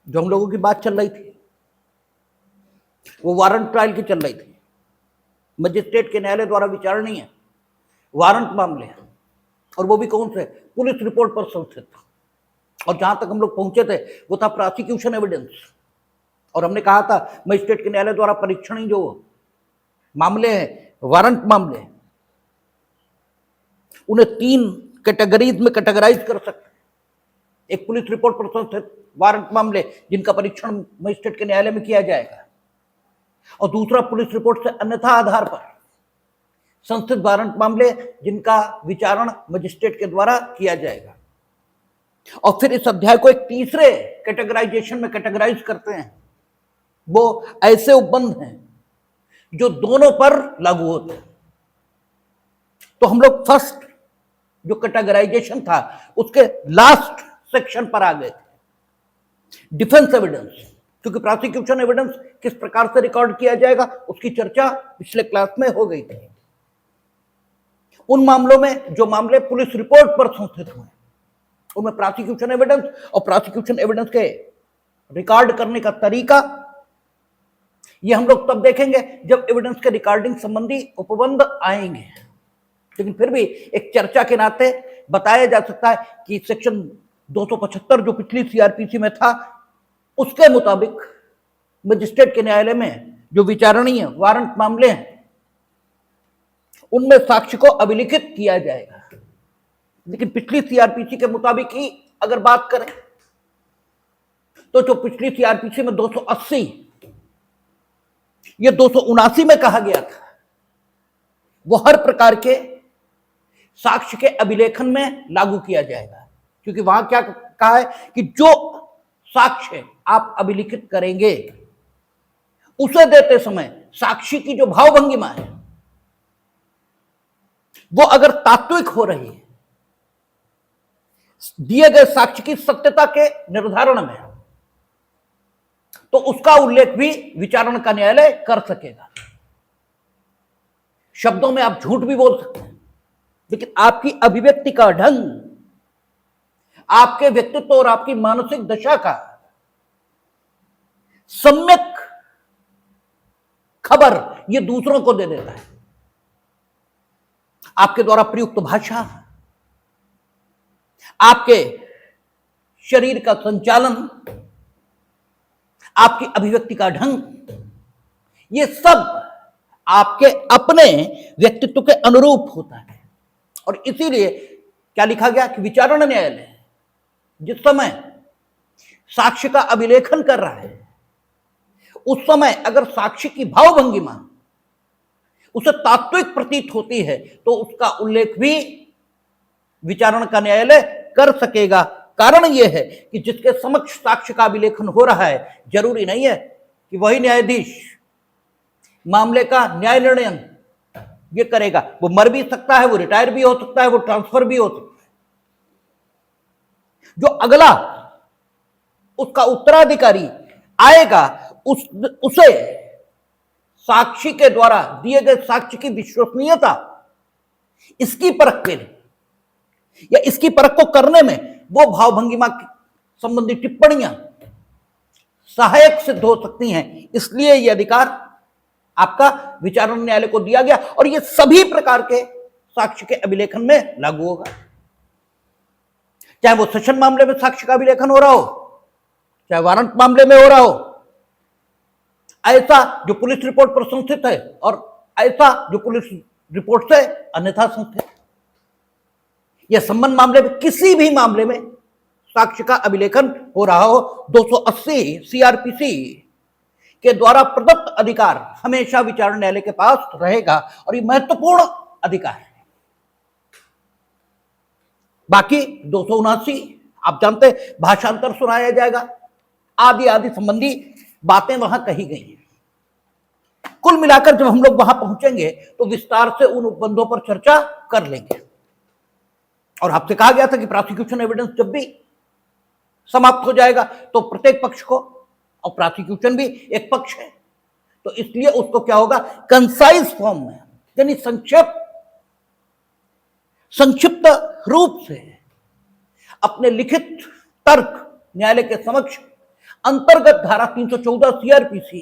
जो हम लोगों की बात चल रही थी वो वारंट ट्रायल की चल रही थी। मजिस्ट्रेट के न्यायालय द्वारा विचारणीय नहीं है, वारंट मामले हैं, और वो भी कौन से, पुलिस रिपोर्ट पर संस्थित। और जहां तक हम लोग पहुंचे थे वो था प्रोसिक्यूशन एविडेंस। और हमने कहा था मजिस्ट्रेट के न्यायालय द्वारा परीक्षणीय जो मामले हैं, वारंट मामले, उन्हें 3 कैटेगरीज में कैटेगराइज कर सकते हैं। एक पुलिस रिपोर्ट पर संस्थित वारंट मामले जिनका परीक्षण मजिस्ट्रेट के न्यायालय में किया जाएगा, और दूसरा पुलिस रिपोर्ट से अन्यथा आधार पर संस्थित वारंट मामले जिनका विचारण मजिस्ट्रेट के द्वारा किया जाएगा। और फिर इस अध्याय को एक तीसरे कैटेगराइजेशन में कैटेगराइज करते हैं। वो ऐसे उपबंध हैं जो दोनों पर लागू होते हैं। तो हम लोग फर्स्ट जो कैटेगराइजेशन था उसके लास्ट सेक्शन पर आ गए थे, डिफेंस एविडेंस। क्योंकि प्रोसिक्यूशन एविडेंस किस प्रकार से रिकॉर्ड किया जाएगा उसकी चर्चा पिछले क्लास में हो गई थी। उन मामलों में जो मामले पुलिस रिपोर्ट पर संस्थित हुए उनमें प्रोसिक्यूशन एविडेंस और प्रोसिक्यूशन एविडेंस के रिकॉर्ड करने का तरीका ये हम लोग तब देखेंगे जब एविडेंस के रिकॉर्डिंग संबंधी उपबंध आएंगे। लेकिन फिर भी एक चर्चा के नाते बताया जा सकता है कि सेक्शन 275 जो पिछली सीआरपीसी में था उसके मुताबिक मजिस्ट्रेट के न्यायालय में जो विचारणीय वारंट मामले हैं उनमें साक्ष्य को अभिलिखित किया जाएगा। लेकिन पिछली सीआरपीसी के मुताबिक ही अगर बात करें तो जो पिछली सीआरपीसी में 280 ये 279 में कहा गया था वो हर प्रकार के साक्ष्य के अभिलेखन में लागू किया जाएगा। क्योंकि वहां क्या कहा है कि जो साक्ष्य आप अभिलिखित करेंगे उसे देते समय साक्षी की जो भावभंगिमा है वो अगर तात्विक हो रही है, दिए गए साक्ष्य की सत्यता के निर्धारण में, तो उसका उल्लेख भी विचारण का न्यायालय कर सकेगा। शब्दों में आप झूठ भी बोल सकते हैं, लेकिन आपकी अभिव्यक्ति का ढंग, आपके व्यक्तित्व और आपकी मानसिक दशा का सम्यक खबर यह दूसरों को दे देता है। आपके द्वारा प्रयुक्त भाषा, आपके शरीर का संचालन, आपकी अभिव्यक्ति का ढंग, ये सब आपके अपने व्यक्तित्व के अनुरूप होता है। और इसीलिए क्या लिखा गया कि विचारण न्यायालय जिस समय साक्ष्य का अभिलेखन कर रहा है उस समय अगर साक्ष्य की भावभंगिमा उसे तात्विक प्रतीत होती है तो उसका उल्लेख भी विचारण का न्यायालय कर सकेगा। कारण यह है कि जिसके समक्ष साक्ष्य का अभिलेखन हो रहा है जरूरी नहीं है कि वही न्यायाधीश मामले का न्याय निर्णय ये करेगा। वो मर भी सकता है, वो रिटायर भी हो सकता है, वो ट्रांसफर भी हो सकता है। जो अगला उसका उत्तराधिकारी आएगा उसे साक्षी के द्वारा दिए गए साक्ष्य की विश्वसनीयता, इसकी परख के लिए या इसकी परख को करने में वो भावभंगिमा संबंधी टिप्पणियां सहायक सिद्ध हो सकती हैं। इसलिए यह अधिकार आपका विचारण न्यायालय को दिया गया और यह सभी प्रकार के साक्ष्य के अभिलेखन में लागू होगा। चाहे वो सेशन मामले में साक्ष्य का अभिलेखन हो रहा हो, चाहे वारंट मामले में हो रहा हो, ऐसा जो पुलिस रिपोर्ट पर संस्थित है और ऐसा जो पुलिस रिपोर्ट से अन्यथा संस्थित है, यह संबंध मामले में किसी भी मामले में साक्ष्य का अभिलेखन हो रहा हो, 280 सीआरपीसी के द्वारा प्रदत्त अधिकार हमेशा विचारण न्यायालय के पास रहेगा और यह महत्वपूर्ण अधिकार है। बाकी 279 आप जानते भाषांतर सुनाया जाएगा, आदि आदि संबंधी बातें वहां कही गई हैं। कुल मिलाकर जब हम लोग वहां पहुंचेंगे तो विस्तार से उन उपबंधों पर चर्चा कर लेंगे। और आपसे कहा गया था कि प्रोसिक्यूशन एविडेंस जब भी समाप्त हो जाएगा तो प्रत्येक पक्ष को, और प्रोसिक्यूशन भी एक पक्ष है, तो इसलिए उसको क्या होगा, कंसाइज फॉर्म में यानी संक्षिप्त रूप से अपने लिखित तर्क न्यायालय के समक्ष अंतर्गत धारा 314 सीआरपीसी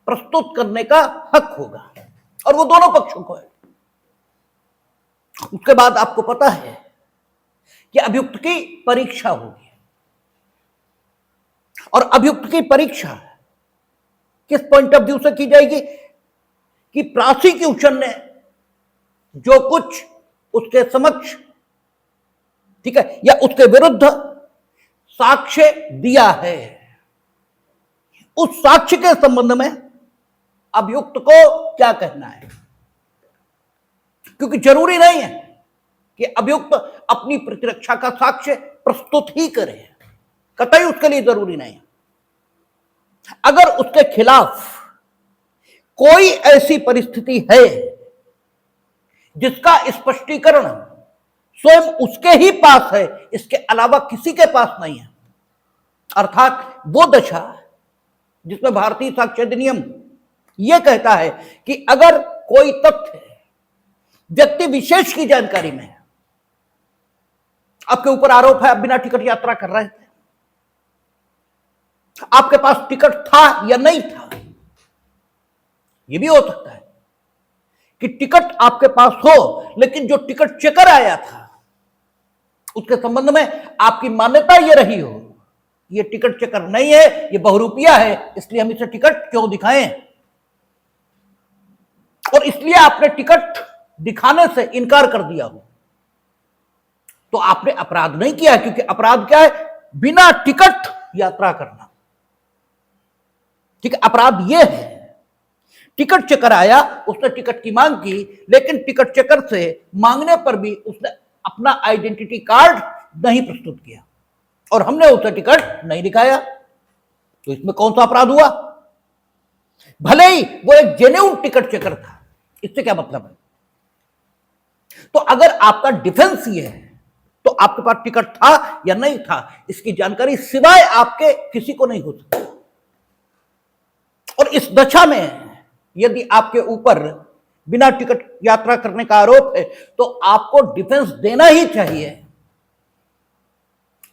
प्रस्तुत करने का हक होगा, और वो दोनों पक्षों को है। उसके बाद आपको पता है कि अभियुक्त की परीक्षा होगी, और अभियुक्त की परीक्षा किस पॉइंट ऑफ व्यू से की जाएगी कि प्रोसिक्यूशन ने जो कुछ उसके समक्ष, ठीक है, या उसके विरुद्ध साक्ष्य दिया है, उस साक्ष्य के संबंध में अभियुक्त को क्या कहना है। क्योंकि जरूरी नहीं है कि अभियुक्त अपनी प्रतिरक्षा का साक्ष्य प्रस्तुत ही करे, कतई उसके लिए जरूरी नहीं है। अगर उसके खिलाफ कोई ऐसी परिस्थिति है जिसका स्पष्टीकरण स्वयं उसके ही पास है, इसके अलावा किसी के पास नहीं है, अर्थात वो दशा जिसमें भारतीय साक्ष्य अधिनियम यह कहता है कि अगर कोई तथ्य व्यक्ति विशेष की जानकारी में है, आपके ऊपर आरोप है आप बिना टिकट यात्रा कर रहे थे, आपके पास टिकट था या नहीं था, यह भी हो सकता है कि टिकट आपके पास हो लेकिन जो टिकट चेकर आया था उसके संबंध में आपकी मान्यता यह रही हो, यह टिकट चेकर नहीं है, यह बहुरूपिया है, इसलिए हम इसे टिकट क्यों दिखाएं, और इसलिए आपने टिकट दिखाने से इनकार कर दिया हो, तो आपने अपराध नहीं किया। क्योंकि अपराध क्या है, बिना टिकट यात्रा करना। ठीक है, अपराध यह है टिकट चेकर आया, उसने टिकट की मांग की, लेकिन टिकट चेकर से मांगने पर भी उसने अपना आइडेंटिटी कार्ड नहीं प्रस्तुत किया और हमने उसे टिकट नहीं दिखाया, तो इसमें कौन सा अपराध हुआ। भले ही वो एक जेन्युइन टिकट चेकर था, इससे क्या मतलब है। तो अगर आपका डिफेंस ये है तो आपके पास टिकट था या नहीं था इसकी जानकारी सिवाय आपके किसी को नहीं हो सकती। और इस दशा में यदि आपके ऊपर बिना टिकट यात्रा करने का आरोप है तो आपको डिफेंस देना ही चाहिए,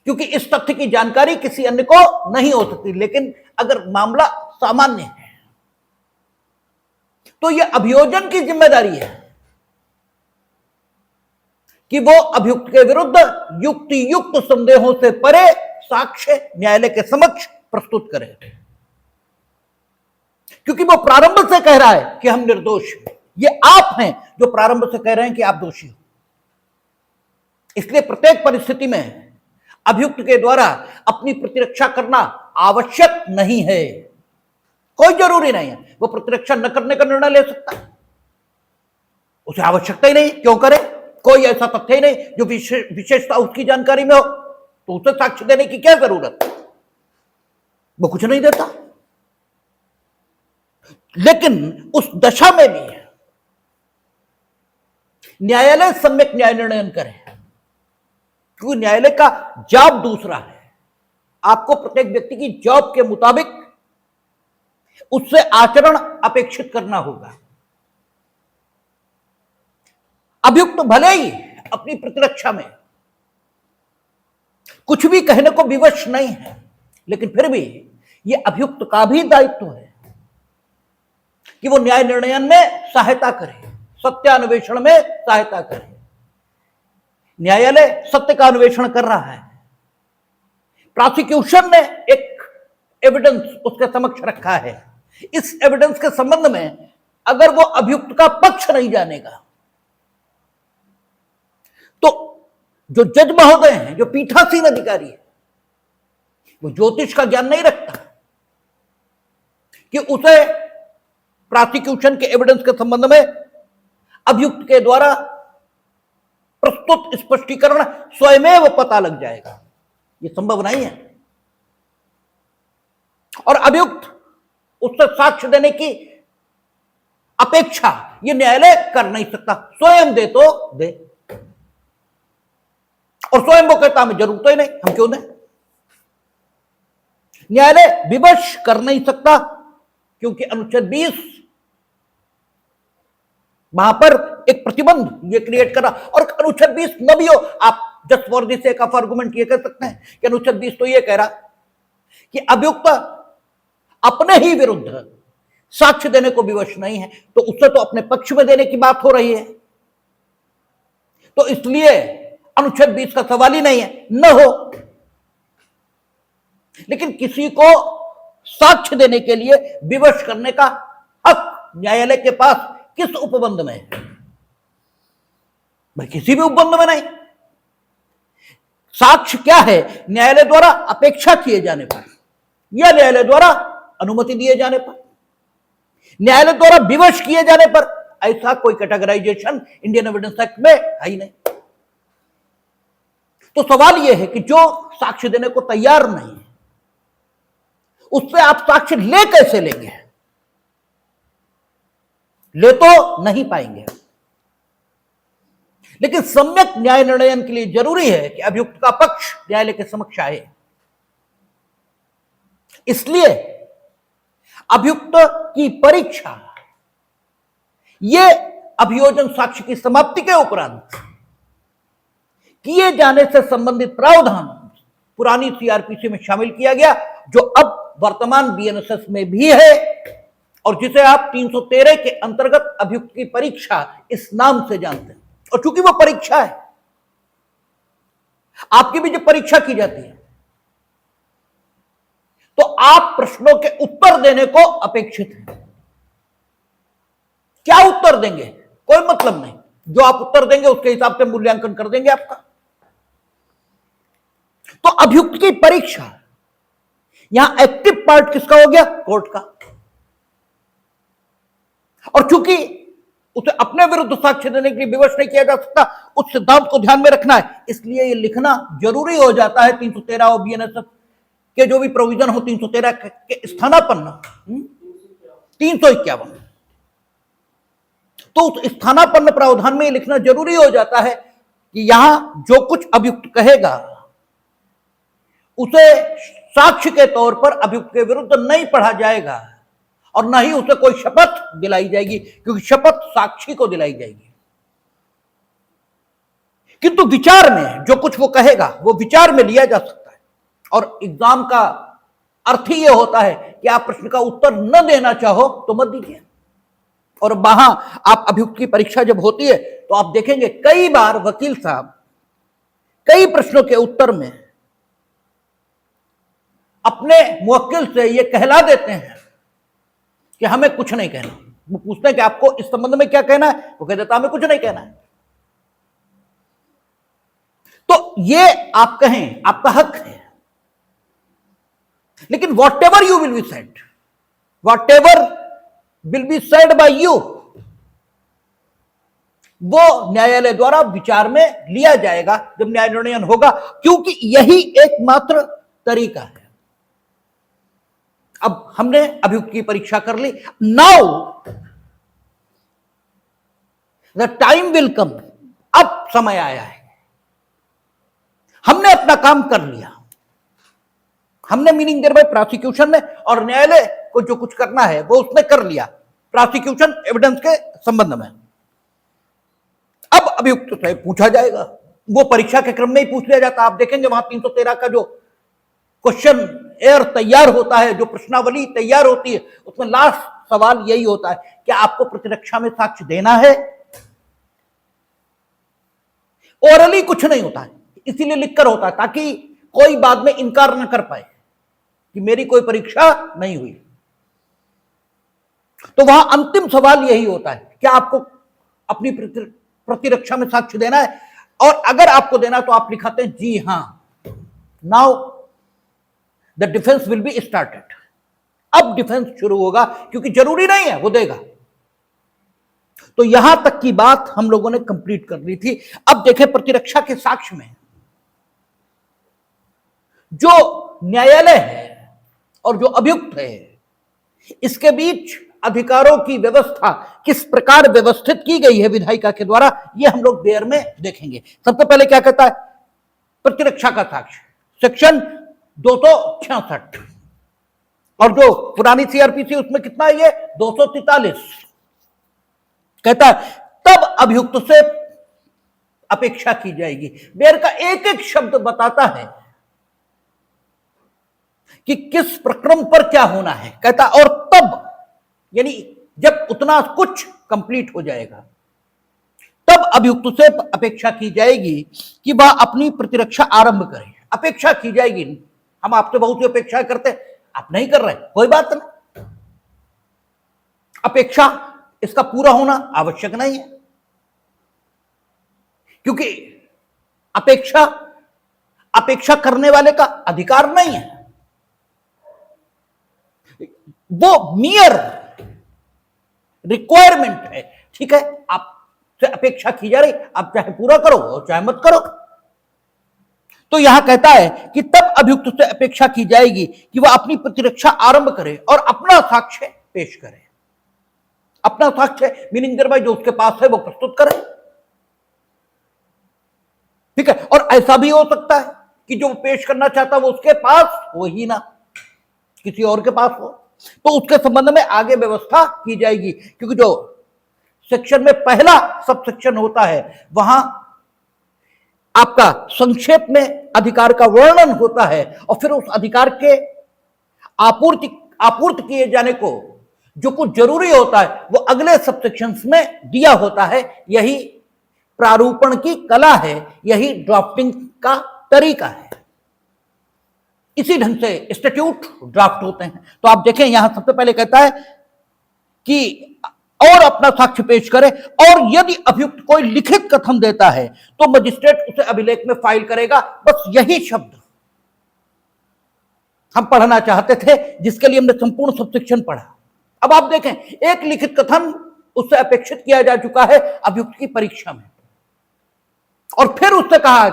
क्योंकि इस तथ्य की जानकारी किसी अन्य को नहीं हो सकती। लेकिन अगर मामला सामान्य है तो यह अभियोजन की जिम्मेदारी है कि वो अभियुक्त के विरुद्ध युक्ति युक्त संदेहों से परे साक्ष्य न्यायालय के समक्ष प्रस्तुत करे, क्योंकि वो प्रारंभ से कह रहा है कि हम निर्दोष हैं। ये आप हैं जो प्रारंभ से कह रहे हैं कि आप दोषी हो। इसलिए प्रत्येक परिस्थिति में अभियुक्त के द्वारा अपनी प्रतिरक्षा करना आवश्यक नहीं है, कोई जरूरी नहीं है। वो प्रतिरक्षा न करने का निर्णय ले सकता है, उसे आवश्यकता ही नहीं, क्यों करे। कोई ऐसा तथ्य ही नहीं जो विशेषता उसकी जानकारी में हो, तो उसे साक्ष्य देने की क्या जरूरत, वो कुछ नहीं देता। लेकिन उस दशा में भी न्यायालय सम्यक न्याय निर्णय करे, क्योंकि न्यायालय का जॉब दूसरा है। आपको प्रत्येक व्यक्ति की जॉब के मुताबिक उससे आचरण अपेक्षित करना होगा। अभियुक्त भले ही अपनी प्रतिरक्षा में कुछ भी कहने को विवश नहीं है, लेकिन फिर भी यह अभियुक्त का भी दायित्व है कि वो न्याय निर्णयन में सहायता करे, सत्यान्वेषण में सहायता करे। न्यायालय सत्य का अन्वेषण कर रहा है, प्रोसिक्यूशन ने एक एविडेंस उसके समक्ष रखा है, इस एविडेंस के संबंध में अगर वो अभियुक्त का पक्ष नहीं जानेगा तो जो जज महोदय हैं, जो पीठासीन अधिकारी है, वो ज्योतिष का ज्ञान नहीं रखता कि उसे प्रोसिक्यूशन के एविडेंस के संबंध में अभियुक्त के द्वारा प्रस्तुत स्पष्टीकरण स्वयं पता लग जाएगा, ये संभव नहीं है। और अभियुक्त उससे साक्ष्य देने की अपेक्षा ये न्यायालय कर नहीं सकता, स्वयं दे तो दे, और स्वयं वो कहता हमें जरूरत ही नहीं, हम क्यों दें। न्यायालय विवश कर नहीं सकता, क्योंकि अनुच्छेद 20 वहां पर एक प्रतिबंध ये क्रिएट करा। और अनुच्छेद 20 न भी हो, आप just for this sake of argument ये कह सकते हैं कि अनुच्छेद 20 तो ये कह रहा कि अभियुक्त अपने ही विरुद्ध साक्ष्य देने को विवश नहीं है, तो उससे तो अपने पक्ष में देने की बात हो रही है, तो इसलिए अनुच्छेद 20 का सवाल ही नहीं है, न हो। लेकिन किसी को साक्ष्य देने के लिए विवश करने का हक न्यायालय के पास किस उपबंध में है? भाई किसी भी उपबंध में नहीं। साक्ष्य क्या है? न्यायालय द्वारा अपेक्षा किए जाने पर या न्यायालय द्वारा अनुमति दिए जाने पर, न्यायालय द्वारा विवश किए जाने पर, ऐसा कोई कैटेगराइजेशन इंडियन एविडेंस एक्ट में है ही नहीं। तो सवाल यह है कि जो साक्ष्य देने को तैयार नहीं है, उससे आप साक्ष्य ले कैसे लेंगे? ले तो नहीं पाएंगे। लेकिन सम्यक न्याय निर्णयन के लिए जरूरी है कि अभियुक्त का पक्ष न्यायालय के समक्ष आए। इसलिए अभियुक्त की परीक्षा ये अभियोजन साक्ष्य की समाप्ति के उपरांत किए जाने से संबंधित प्रावधान पुरानी सीआरपीसी में शामिल किया गया, जो अब वर्तमान बीएनएसएस में भी है, और जिसे आप 313 के अंतर्गत अभियुक्त की परीक्षा इस नाम से जानते हैं। और चूंकि वो परीक्षा है, आपकी भी जब परीक्षा की जाती है तो आप प्रश्नों के उत्तर देने को अपेक्षित हैं। क्या उत्तर देंगे कोई मतलब नहीं, जो आप उत्तर देंगे उसके हिसाब से मूल्यांकन कर देंगे आपका। तो अभियुक्त की परीक्षा, यहां एक्टिव पार्ट किसका हो गया? कोर्ट का। और चूंकि उसे अपने विरुद्ध साक्ष्य देने के लिए विवश नहीं किया जा सकता, उस सिद्धांत को ध्यान में रखना है, इसलिए यह लिखना जरूरी हो जाता है 313 और बीएनएसएस के जो भी प्रोविजन हो 313 के स्थानापन्न 351, तो उस स्थानापन्न प्रावधान में लिखना जरूरी हो जाता है कि यहां जो कुछ अभियुक्त कहेगा उसे साक्ष्य के तौर पर अभियुक्त के विरुद्ध नहीं पढ़ा जाएगा, और न ही उसे कोई शपथ दिलाई जाएगी, क्योंकि शपथ साक्षी को दिलाई जाएगी। किंतु विचार में जो कुछ वो कहेगा वो विचार में लिया जा सकता है, और एग्जाम का अर्थ ही यह होता है कि आप प्रश्न का उत्तर न देना चाहो तो मत दीजिए। और वहां आप अभियुक्त की परीक्षा जब होती है तो आप देखेंगे कई बार वकील साहब कई प्रश्नों के उत्तर में अपने मुवक्किल से यह कहला देते हैं कि हमें कुछ नहीं कहना। वो पूछते हैं कि आपको इस संबंध में क्या कहना है, वो कह देता हमें कुछ नहीं कहना है। तो ये आप कहें, आपका हक है, लेकिन what ever you will be said, what ever will be said bye you, वो न्यायालय द्वारा विचार में लिया जाएगा जब न्याय निर्णयन होगा, क्योंकि यही एकमात्र तरीका है। अब हमने अभियुक्त की परीक्षा कर ली, now the time will come, अब समय आया है। हमने अपना काम कर लिया, हमने मीनिंग देर बाय प्रोसिक्यूशन में और न्यायालय को जो कुछ करना है वो उसने कर लिया प्रोसिक्यूशन एविडेंस के संबंध में। अब अभियुक्त से पूछा जाएगा, वो परीक्षा के क्रम में ही पूछ लिया जाता। आप देखेंगे वहां 313 का जो क्वेश्चन एयर तैयार होता है, जो प्रश्नावली तैयार होती है, उसमें लास्ट सवाल यही होता है कि आपको प्रतिरक्षा में साक्ष्य देना है। ओरली कुछ नहीं होता है, इसीलिए लिखकर होता है ताकि कोई बाद में इनकार न कर पाए कि मेरी कोई परीक्षा नहीं हुई। तो वहां अंतिम सवाल यही होता है, क्या आपको अपनी प्रतिरक्षा में साक्ष्य देना है, और अगर आपको देना तो आप लिखाते हैं जी हां। Now the defence will be started, अब डिफेंस शुरू होगा, क्योंकि जरूरी नहीं है वो देगा। तो यहां तक की बात हम लोगों ने कंप्लीट कर ली थी। अब देखें प्रतिरक्षा के साक्ष्य में जो न्यायालय है और जो अभियुक्त है, इसके बीच अधिकारों की व्यवस्था किस प्रकार व्यवस्थित की गई है विधायिका के द्वारा, यह हम लोग देर में देखेंगे। सबसे पहले क्या कहता है प्रतिरक्षा का साक्ष्य, सेक्शन 266, और जो पुरानी सीआरपीसी उसमें कितना है, ये 243 कहता है तब अभियुक्त से अपेक्षा की जाएगी। बेर का एक एक शब्द बताता है कि किस प्रक्रम पर क्या होना है, कहता और तब, यानी जब उतना कुछ कंप्लीट हो जाएगा तब अभियुक्त से अपेक्षा की जाएगी कि वह अपनी प्रतिरक्षा आरंभ करे। अपेक्षा की जाएगी, हम आपसे बहुत सी अपेक्षा करते हैं, आप नहीं कर रहे, कोई बात नहीं, अपेक्षा इसका पूरा होना आवश्यक नहीं है, क्योंकि अपेक्षा करने वाले का अधिकार नहीं है, वो मियर रिक्वायरमेंट है। ठीक है, आपसे अपेक्षा की जा रही, आप चाहे पूरा करो और चाहे मत करो। तो यहां कहता है कि तब अभियुक्त से अपेक्षा की जाएगी कि वह अपनी प्रतिरक्षा आरंभ करे और अपना साक्ष्य पेश करे। अपना साक्ष्य मीनिंग दरबाई जो उसके पास है वो प्रस्तुत करे। ठीक है, और ऐसा भी हो सकता है कि जो पेश करना चाहता है वो उसके पास हो ही ना, किसी और के पास हो, तो उसके संबंध में आगे व्यवस्था की जाएगी। क्योंकि जो सेक्शन में पहला सब सेक्शन होता है वहां आपका संक्षेप में अधिकार का वर्णन होता है और फिर उस अधिकार के आपूर्ति किए जाने को जो कुछ जरूरी होता है वो अगले सब सेक्शंस में दिया होता है। यही प्रारूपण की कला है, यही ड्राफ्टिंग का तरीका है। इसी ढंग से स्टैट्यूट ड्राफ्ट होते हैं। तो आप देखें यहां सबसे पहले कहता है कि और अपना साक्ष्य पेश करे, और यदि अभियुक्त कोई लिखित कथन देता है तो मजिस्ट्रेट उसे अभिलेख में फाइल करेगा। बस यही शब्द हम पढ़ना चाहते थे, जिसके लिए हमने संपूर्ण सबसेक्शन पढ़ा। अब आप देखें, एक लिखित कथन उससे अपेक्षित किया जा चुका है अभियुक्त की परीक्षा में, और फिर उससे कहा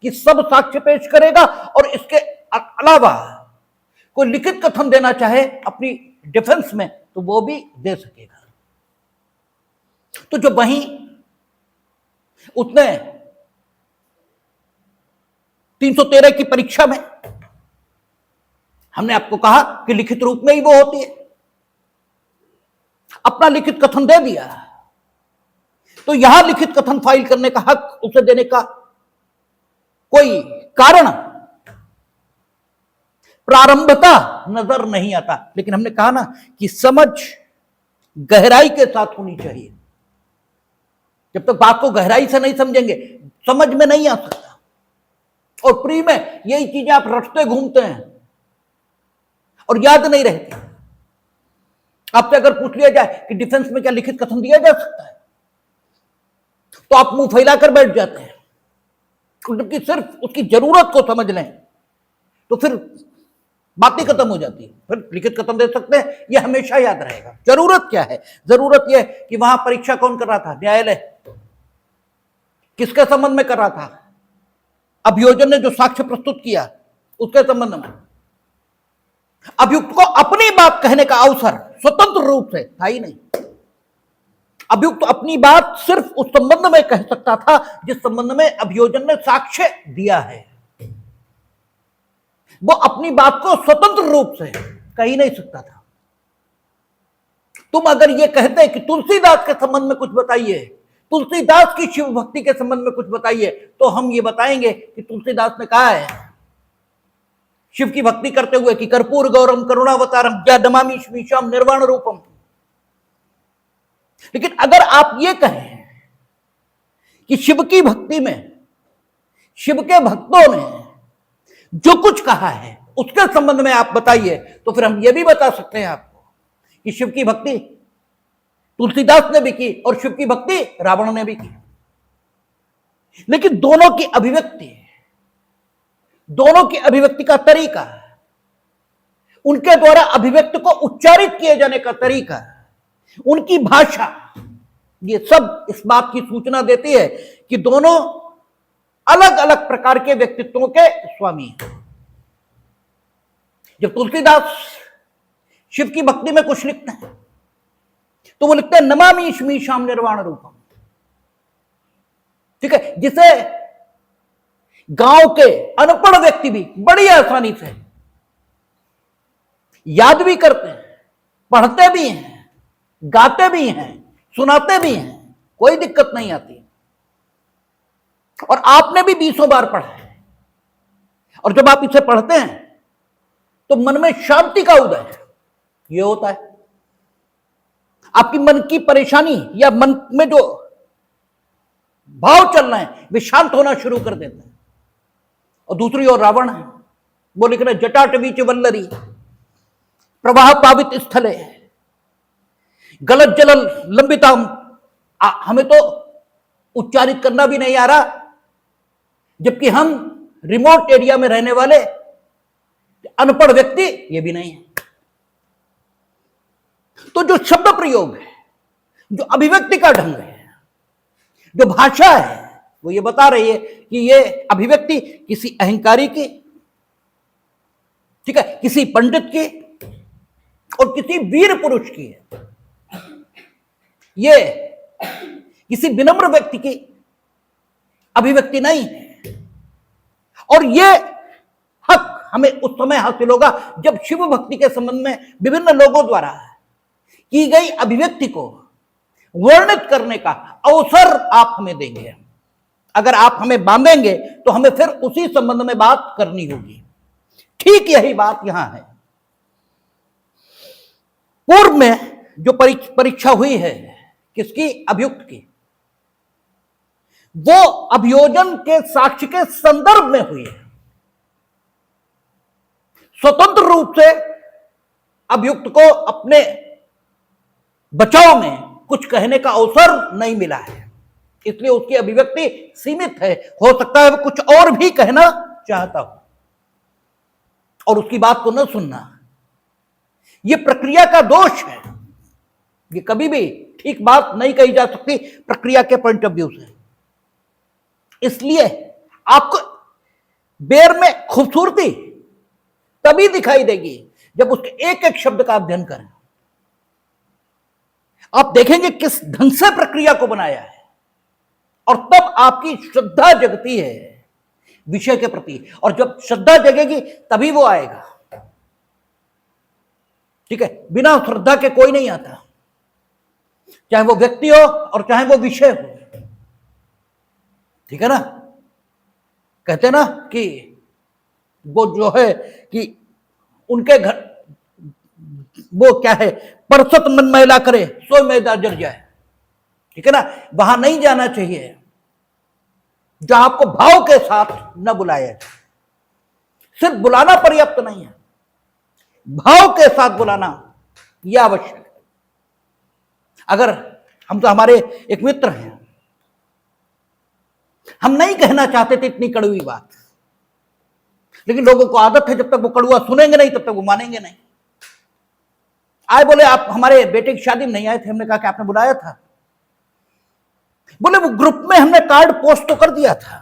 कि सब साक्ष्य पेश करेगा और इसके अलावा कोई लिखित कथन देना चाहे अपनी डिफेंस में तो वो भी दे सकेगा। तो जो वहीं उसने 313 की परीक्षा में हमने आपको कहा कि लिखित रूप में ही वो होती है, अपना लिखित कथन दे दिया, तो यहां लिखित कथन फाइल करने का हक उसे देने का कोई कारण प्रारंभता नजर नहीं आता। लेकिन हमने कहा ना कि समझ गहराई के साथ होनी चाहिए। जब तक बात को गहराई से नहीं समझेंगे समझ में नहीं आ सकता। और प्री में यही चीजें आप रटते घूमते हैं और याद नहीं रहती। आपसे अगर पूछ लिया जाए कि डिफेंस में क्या लिखित कथन दिया जा सकता है तो आप मुंह फैलाकर बैठ जाते हैं, क्योंकि सिर्फ उसकी जरूरत को समझ लें तो फिर बात ही खत्म हो जाती है। फिर लिखित कथन दे सकते हैं, यह हमेशा याद रहेगा। जरूरत क्या है? जरूरत यह कि वहां परीक्षा कौन कर रहा था? न्यायालय। किसके संबंध में कर रहा था? अभियोजन ने जो साक्ष्य प्रस्तुत किया उसके संबंध में। अभियुक्त को अपनी बात कहने का अवसर स्वतंत्र रूप से था ही नहीं। अभियुक्त अपनी बात सिर्फ उस संबंध में कह सकता था जिस संबंध में अभियोजन ने साक्ष्य दिया है। वो अपनी बात को स्वतंत्र रूप से कह ही नहीं सकता था। तुम अगर ये कहते कि तुलसीदास के संबंध में कुछ बताइए, तुलसीदास की शिव भक्ति के संबंध में कुछ बताइए, तो हम ये बताएंगे कि तुलसीदास ने कहा है शिव की भक्ति करते हुए कि कर्पूर गौरम करुणावतारम या नमामि शीशम निर्वाण रूपम। लेकिन अगर आप ये कहें कि शिव की भक्ति में शिव के भक्तों ने जो कुछ कहा है उसके संबंध में आप बताइए, तो फिर हम ये भी बता सकते हैं आपको कि शिव की भक्ति तुलसीदास ने भी की और शिव की भक्ति रावण ने भी की। लेकिन दोनों की अभिव्यक्ति का तरीका, उनके द्वारा अभिव्यक्ति को उच्चारित किए जाने का तरीका, उनकी भाषा, ये सब इस बात की सूचना देती है कि दोनों अलग अलग प्रकार के व्यक्तित्वों के स्वामी हैं। जब तुलसीदास शिव की भक्ति में कुछ लिखते हैं तो वो लिखते हैं नमामि शीशम निर्वाण रूपम। ठीक है, जिसे गांव के अनपढ़ व्यक्ति भी बड़ी आसानी से याद भी करते हैं, पढ़ते भी हैं, गाते भी हैं, सुनाते भी हैं, कोई दिक्कत नहीं आती। और आपने भी 20 बार पढ़ा है। और जब आप इसे पढ़ते हैं तो मन में शांति का उदय ये होता है। आपकी मन की परेशानी या मन में जो भाव चल रहे हैं वे शांत होना शुरू कर देते हैं। और दूसरी ओर रावण है, वो लिख रहे जटाटवीच वल्लरी प्रवाह पावित स्थले गलत जलल लंबिता। हमें तो उच्चारित करना भी नहीं आ रहा, जबकि हम रिमोट एरिया में रहने वाले अनपढ़ व्यक्ति ये भी नहीं है। तो जो शब्द प्रयोग है, जो अभिव्यक्ति का ढंग है, जो भाषा है, वो ये बता रही है कि ये अभिव्यक्ति किसी अहंकारी की, ठीक है, किसी पंडित की और किसी वीर पुरुष की है। ये किसी विनम्र व्यक्ति की अभिव्यक्ति नहीं है। और ये हक हमें उस समय हासिल होगा जब शिव भक्ति के संबंध में विभिन्न लोगों द्वारा की गई अभिव्यक्ति को वर्णित करने का अवसर आप हमें देंगे। अगर आप हमें बांधेंगे तो हमें फिर उसी संबंध में बात करनी होगी। ठीक यही बात यहां है। पूर्व में जो परीक्षा हुई है किसकी, अभियुक्त की, वो अभियोजन के साक्ष्य के संदर्भ में हुई है। स्वतंत्र रूप से अभियुक्त को अपने बचाव में कुछ कहने का अवसर नहीं मिला है, इसलिए उसकी अभिव्यक्ति सीमित है। हो सकता है वो कुछ और भी कहना चाहता हो और उसकी बात को न सुनना, यह प्रक्रिया का दोष है। ये कभी भी ठीक बात नहीं कही जा सकती प्रक्रिया के पॉइंट ऑफ व्यू से। इसलिए आपको बेर में खूबसूरती तभी दिखाई देगी जब उसके एक एक शब्द का अध्ययन करें। आप देखेंगे किस ढंग से प्रक्रिया को बनाया है और तब आपकी श्रद्धा जगती है विषय के प्रति। और जब श्रद्धा जगेगी तभी वो आएगा, ठीक है। बिना श्रद्धा के कोई नहीं आता, चाहे वो व्यक्ति हो और चाहे वो विषय हो, ठीक है ना। कहते ना कि वो जो है कि उनके घर वो क्या है, परसत मन मैला करे सो मैदा जर जाए, ठीक है ना। वहां नहीं जाना चाहिए जहां आपको भाव के साथ न बुलाया जाए। सिर्फ बुलाना पर्याप्त नहीं है, भाव के साथ बुलाना यह आवश्यक है। अगर हम तो हमारे एक मित्र हैं, हम नहीं कहना चाहते थे इतनी कड़वी बात, लेकिन लोगों को आदत है जब तक वो कड़वा सुनेंगे नहीं तब तक वो मानेंगे नहीं। आए बोले आप हमारे बेटे की शादी में नहीं आए थे। हमने कहा कि आपने बुलाया था। बोले वो ग्रुप में हमने कार्ड पोस्ट तो कर दिया था।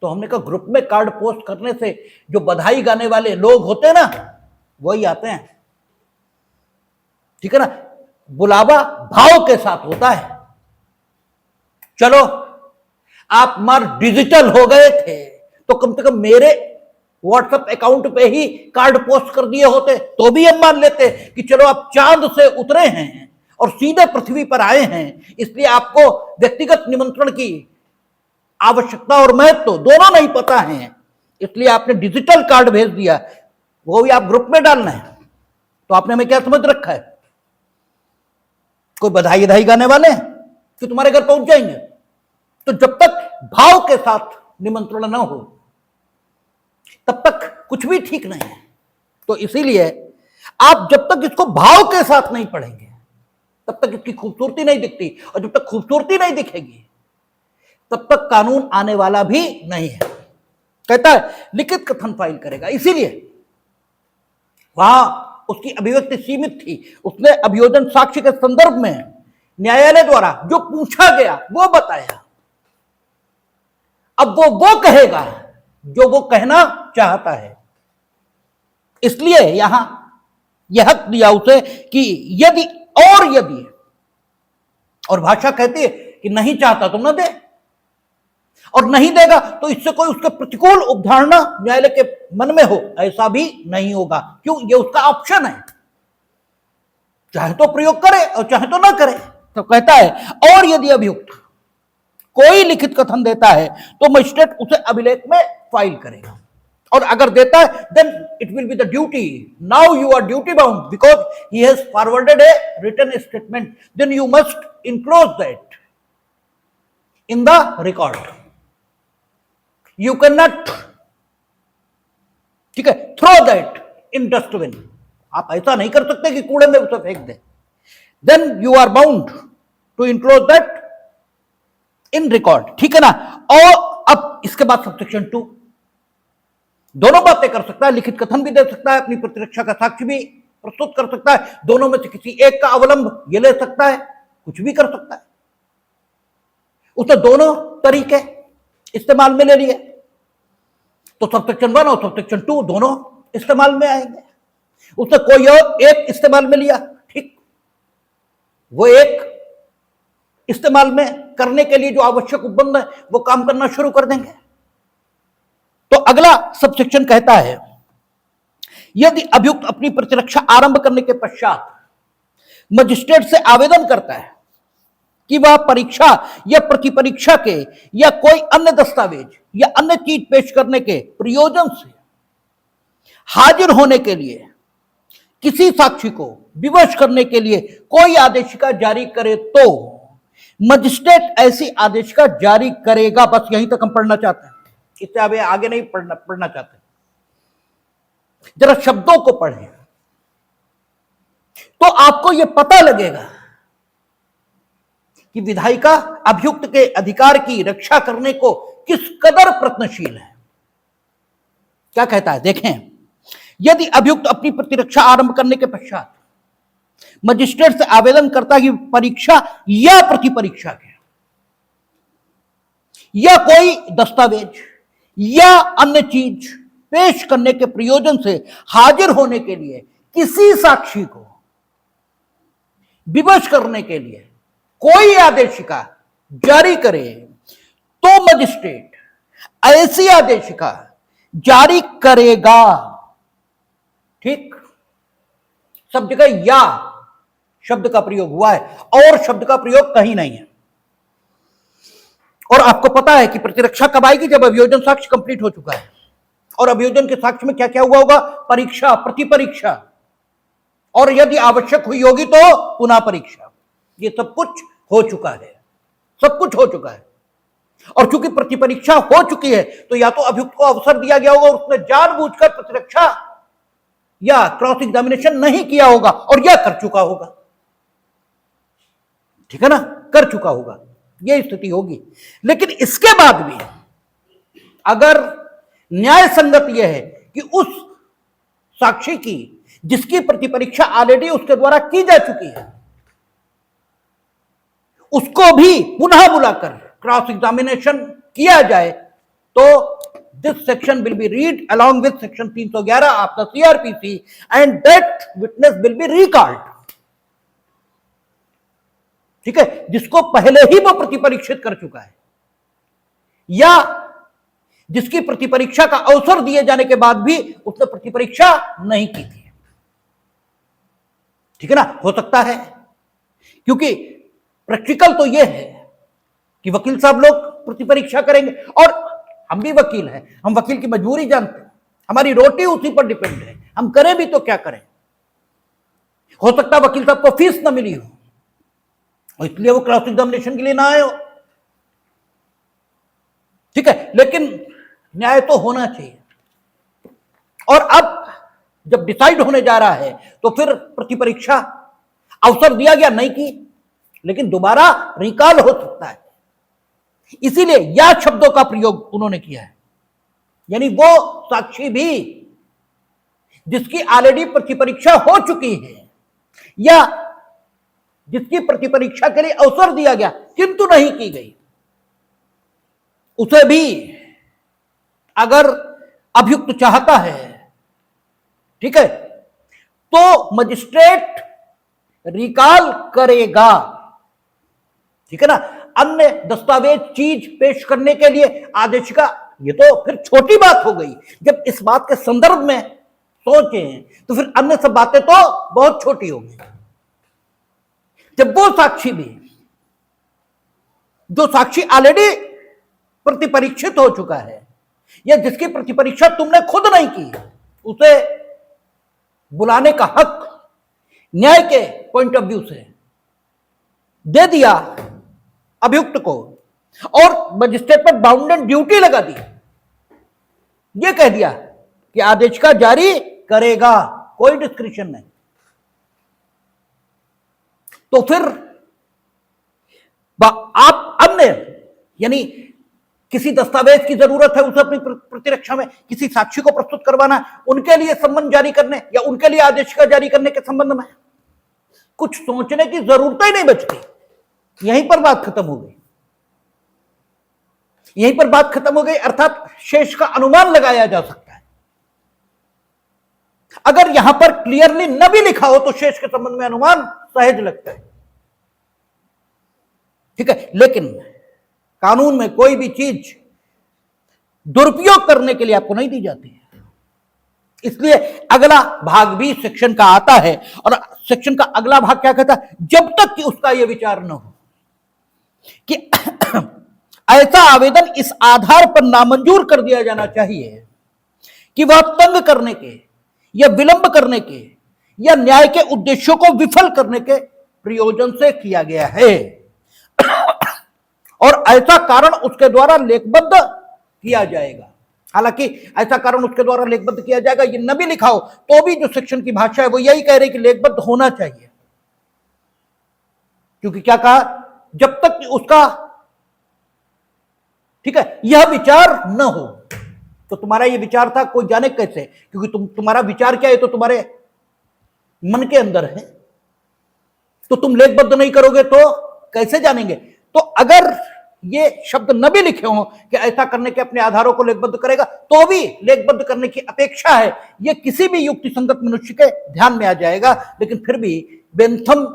तो हमने कहा ग्रुप में कार्ड पोस्ट करने से जो बधाई गाने वाले लोग होते हैं ना वही आते हैं, ठीक है ना। बुलावा भाव के साथ होता है। चलो आप मार डिजिटल हो गए थे तो कम से कम मेरे व्हाट्सएप अकाउंट पे ही कार्ड पोस्ट कर दिए होते तो भी हम मान लेते कि चलो आप चांद से उतरे हैं और सीधे पृथ्वी पर आए हैं, इसलिए आपको व्यक्तिगत निमंत्रण की आवश्यकता और महत्व तो दोनों नहीं पता है, इसलिए आपने डिजिटल कार्ड भेज दिया, वो भी आप ग्रुप में डालना है। तो आपने हमें क्या समझ रखा है, कोई बधाई बधाई गाने वाले कि तुम्हारे घर पहुंच जाएंगे। तो जब तक भाव के साथ निमंत्रण ना हो तब तक कुछ भी ठीक नहीं है। तो इसीलिए आप जब तक इसको भाव के साथ नहीं पढ़ेंगे तब तक इसकी खूबसूरती नहीं दिखती, और जब तक खूबसूरती नहीं दिखेगी तब तक कानून आने वाला भी नहीं है। कहता है लिखित कथन फाइल करेगा, इसीलिए वहां उसकी अभिव्यक्ति सीमित थी। उसने अभियोजन साक्ष्य के संदर्भ में न्यायालय द्वारा जो पूछा गया वो बताया। अब वो कहेगा जो वो कहना चाहता है, इसलिए यहां यह हक दिया उसे कि यदि और भाषा कहती है कि नहीं चाहता तो न दे, और नहीं देगा तो इससे कोई उसके प्रतिकूल उपधारणा न्यायालय के मन में हो ऐसा भी नहीं होगा। क्यों, ये उसका ऑप्शन है, चाहे तो प्रयोग करे और चाहे तो ना करे। तो कहता है और यदि अभियुक्त कोई लिखित कथन देता है तो मजिस्ट्रेट उसे अभिलेख में फाइल करेगा। और अगर देता है then it will be the duty. Now you are duty bound because he has forwarded a written statement. Then you must enclose that in the record. You can not, ठीक है, थ्रो दैट इन डस्टबिन. आप ऐसा नहीं कर सकते कि कूड़े में उसे फेंक दे. Then you are bound to enclose that in record. ठीक है ना. और अब इसके बाद सबसेक्शन 2 दोनों बातें कर सकता है. लिखित कथन भी दे सकता है, अपनी प्रतिरक्षा का साक्ष्य भी प्रस्तुत कर सकता है. दोनों में से किसी एक का अवलंब ये ले सकता है, कुछ भी कर सकता है. उसे दोनों तरीके इस्तेमाल में ले लिए तो सबसेक्शन 1 और सबसेक्शन 2 दोनों इस्तेमाल में आएंगे. उसने कोई और एक इस्तेमाल में लिया, ठीक, वो एक इस्तेमाल में करने के लिए जो आवश्यक उपबंध है वो काम करना शुरू कर देंगे. तो अगला सबसेक्शन कहता है यदि अभियुक्त अपनी प्रतिरक्षा आरंभ करने के पश्चात मजिस्ट्रेट से आवेदन करता है कि वह परीक्षा या प्रतिपरीक्षा के या कोई अन्य दस्तावेज या अन्य चीज पेश करने के प्रयोजन से हाजिर होने के लिए किसी साक्षी को विवश करने के लिए कोई आदेशिका जारी करे तो मजिस्ट्रेट ऐसी आदेशिका जारी करेगा. बस यहीं तक हम पढ़ना चाहते हैं, इससे आगे नहीं पढ़ना चाहते. जरा शब्दों को पढ़ें तो आपको यह पता लगेगा कि विधायिका अभियुक्त के अधिकार की रक्षा करने को किस कदर प्रयत्नशील है. क्या कहता है देखें. यदि अभियुक्त अपनी प्रतिरक्षा आरंभ करने के पश्चात मजिस्ट्रेट से आवेदन करता है कि परीक्षा या प्रतिपरीक्षा के या कोई दस्तावेज या अन्य चीज पेश करने के प्रयोजन से हाजिर होने के लिए किसी साक्षी को विवश करने के लिए कोई आदेशिका जारी करे तो मजिस्ट्रेट ऐसी आदेशिका जारी करेगा. ठीक, सब जगह या शब्द का प्रयोग हुआ है और शब्द का प्रयोग कहीं नहीं है. और आपको पता है कि प्रतिरक्षा कब आएगी? जब अभियोजन साक्ष्य कंप्लीट हो चुका है. और अभियोजन के साक्ष्य में क्या क्या हुआ होगा? परीक्षा, प्रतिपरीक्षा, और यदि आवश्यक हुई होगी तो पुनः परीक्षा. ये सब कुछ हो चुका है, सब कुछ हो चुका है. और चूंकि प्रतिपरीक्षा हो चुकी है तो या तो अभियुक्त को अवसर दिया गया होगा और उसने जानबूझकर प्रतिरक्षा या क्रॉस एग्जामिनेशन नहीं किया होगा और यह कर चुका होगा. ठीक है ना, कर चुका होगा, यह स्थिति होगी. लेकिन इसके बाद भी अगर न्याय संगत यह है कि उस साक्षी की जिसकी प्रतिपरीक्षा ऑलरेडी उसके द्वारा की जा चुकी है उसको भी पुनः बुलाकर क्रॉस एग्जामिनेशन किया जाए तो this section will be read along with section 311 of the CrPC and that witness will be recalled. ठीक है, जिसको पहले ही वो प्रतिपरीक्षित कर चुका है या जिसकी प्रतिपरीक्षा का अवसर दिए जाने के बाद भी उसने प्रतिपरीक्षा नहीं की थी. ठीक है ना, हो सकता है क्योंकि प्रैक्टिकल तो यह है कि वकील साहब लोग प्रतिपरीक्षा करेंगे और हम भी वकील हैं, हम वकील की मजबूरी जानते हैं, हमारी रोटी उसी पर डिपेंड है, हम करें भी तो क्या करें. हो सकता है वकील साहब को फीस ना मिली हो और इसलिए वो क्रॉस एग्जामिनेशन के लिए ना आए हो. ठीक है, लेकिन न्याय तो होना चाहिए. और अब जब डिसाइड होने जा रहा है तो फिर प्रतिपरीक्षा अवसर दिया गया, नहीं की, लेकिन दोबारा रिकॉल हो सकता है. इसीलिए या शब्दों का प्रयोग उन्होंने किया है. यानी वो साक्षी भी जिसकी ऑलरेडी प्रतिपरीक्षा हो चुकी है या जिसकी प्रतिपरीक्षा के लिए अवसर दिया गया किंतु नहीं की गई, उसे भी अगर अभियुक्त चाहता है, ठीक है, तो मजिस्ट्रेट रिकॉल करेगा. ठीक है ना. अन्य दस्तावेज चीज पेश करने के लिए आदेशिका, ये तो फिर छोटी बात हो गई. जब इस बात के संदर्भ में सोचें तो फिर अन्य सब बातें तो बहुत छोटी हो गई. जब वो साक्षी भी, जो साक्षी ऑलरेडी प्रतिपरीक्षित हो चुका है, या जिसकी प्रतिपरीक्षा तुमने खुद नहीं की, उसे बुलाने का हक न्याय के पॉइंट ऑफ व्यू से दे दिया अभियुक्त को, और मजिस्ट्रेट पर बाउंडेड ड्यूटी लगा दी, यह कह दिया कि आदेशिका जारी करेगा, कोई डिस्क्रिप्शन नहीं। तो फिर आप अन्य यानी किसी दस्तावेज की जरूरत है उसे अपनी प्रतिरक्षा में किसी साक्षी को प्रस्तुत करवाना, उनके लिए सम्मन जारी करने या उनके लिए आदेशिका जारी करने के संबंध में कुछ सोचने की जरूरत ही नहीं बचती। यहीं पर बात खत्म हो गई, यहीं पर बात खत्म हो गई, अर्थात शेष का अनुमान लगाया जा सकता है। अगर यहां पर क्लियरली न भी लिखा हो तो शेष के संबंध में अनुमान सहज लगता है, ठीक है। लेकिन कानून में कोई भी चीज दुरुपयोग करने के लिए आपको नहीं दी जाती है, इसलिए अगला भाग भी सेक्शन का आता है, और सेक्शन का अगला भाग क्या कहता है, जब तक कि उसका यह विचार न हो कि ऐसा आवेदन इस आधार पर नामंजूर कर दिया जाना चाहिए कि वह तंग करने के या विलंब करने के या न्याय के उद्देश्यों को विफल करने के प्रयोजन से किया गया है, और ऐसा कारण उसके द्वारा लेखबद्ध किया जाएगा। हालांकि ऐसा कारण उसके द्वारा लेखबद्ध किया जाएगा ये न भी लिखा हो तो भी जो सेक्शन की भाषा है वो यही कह रही कि लेखबद्ध होना चाहिए, क्योंकि क्या कहा, जब तक कि उसका, ठीक है, यह विचार न हो। तो तुम्हारा यह विचार था, कोई जाने कैसे, क्योंकि तुम्हारा विचार क्या है तो तुम्हारे मन के अंदर है, तो तुम लेखबद्ध नहीं करोगे तो कैसे जानेंगे। तो अगर ये शब्द न भी लिखे हों कि ऐसा करने के अपने आधारों को लेखबद्ध करेगा, तो भी लेखबद्ध करने की अपेक्षा है, यह किसी भी युक्ति संगत मनुष्य के ध्यान में आ जाएगा। लेकिन फिर भी बेंथम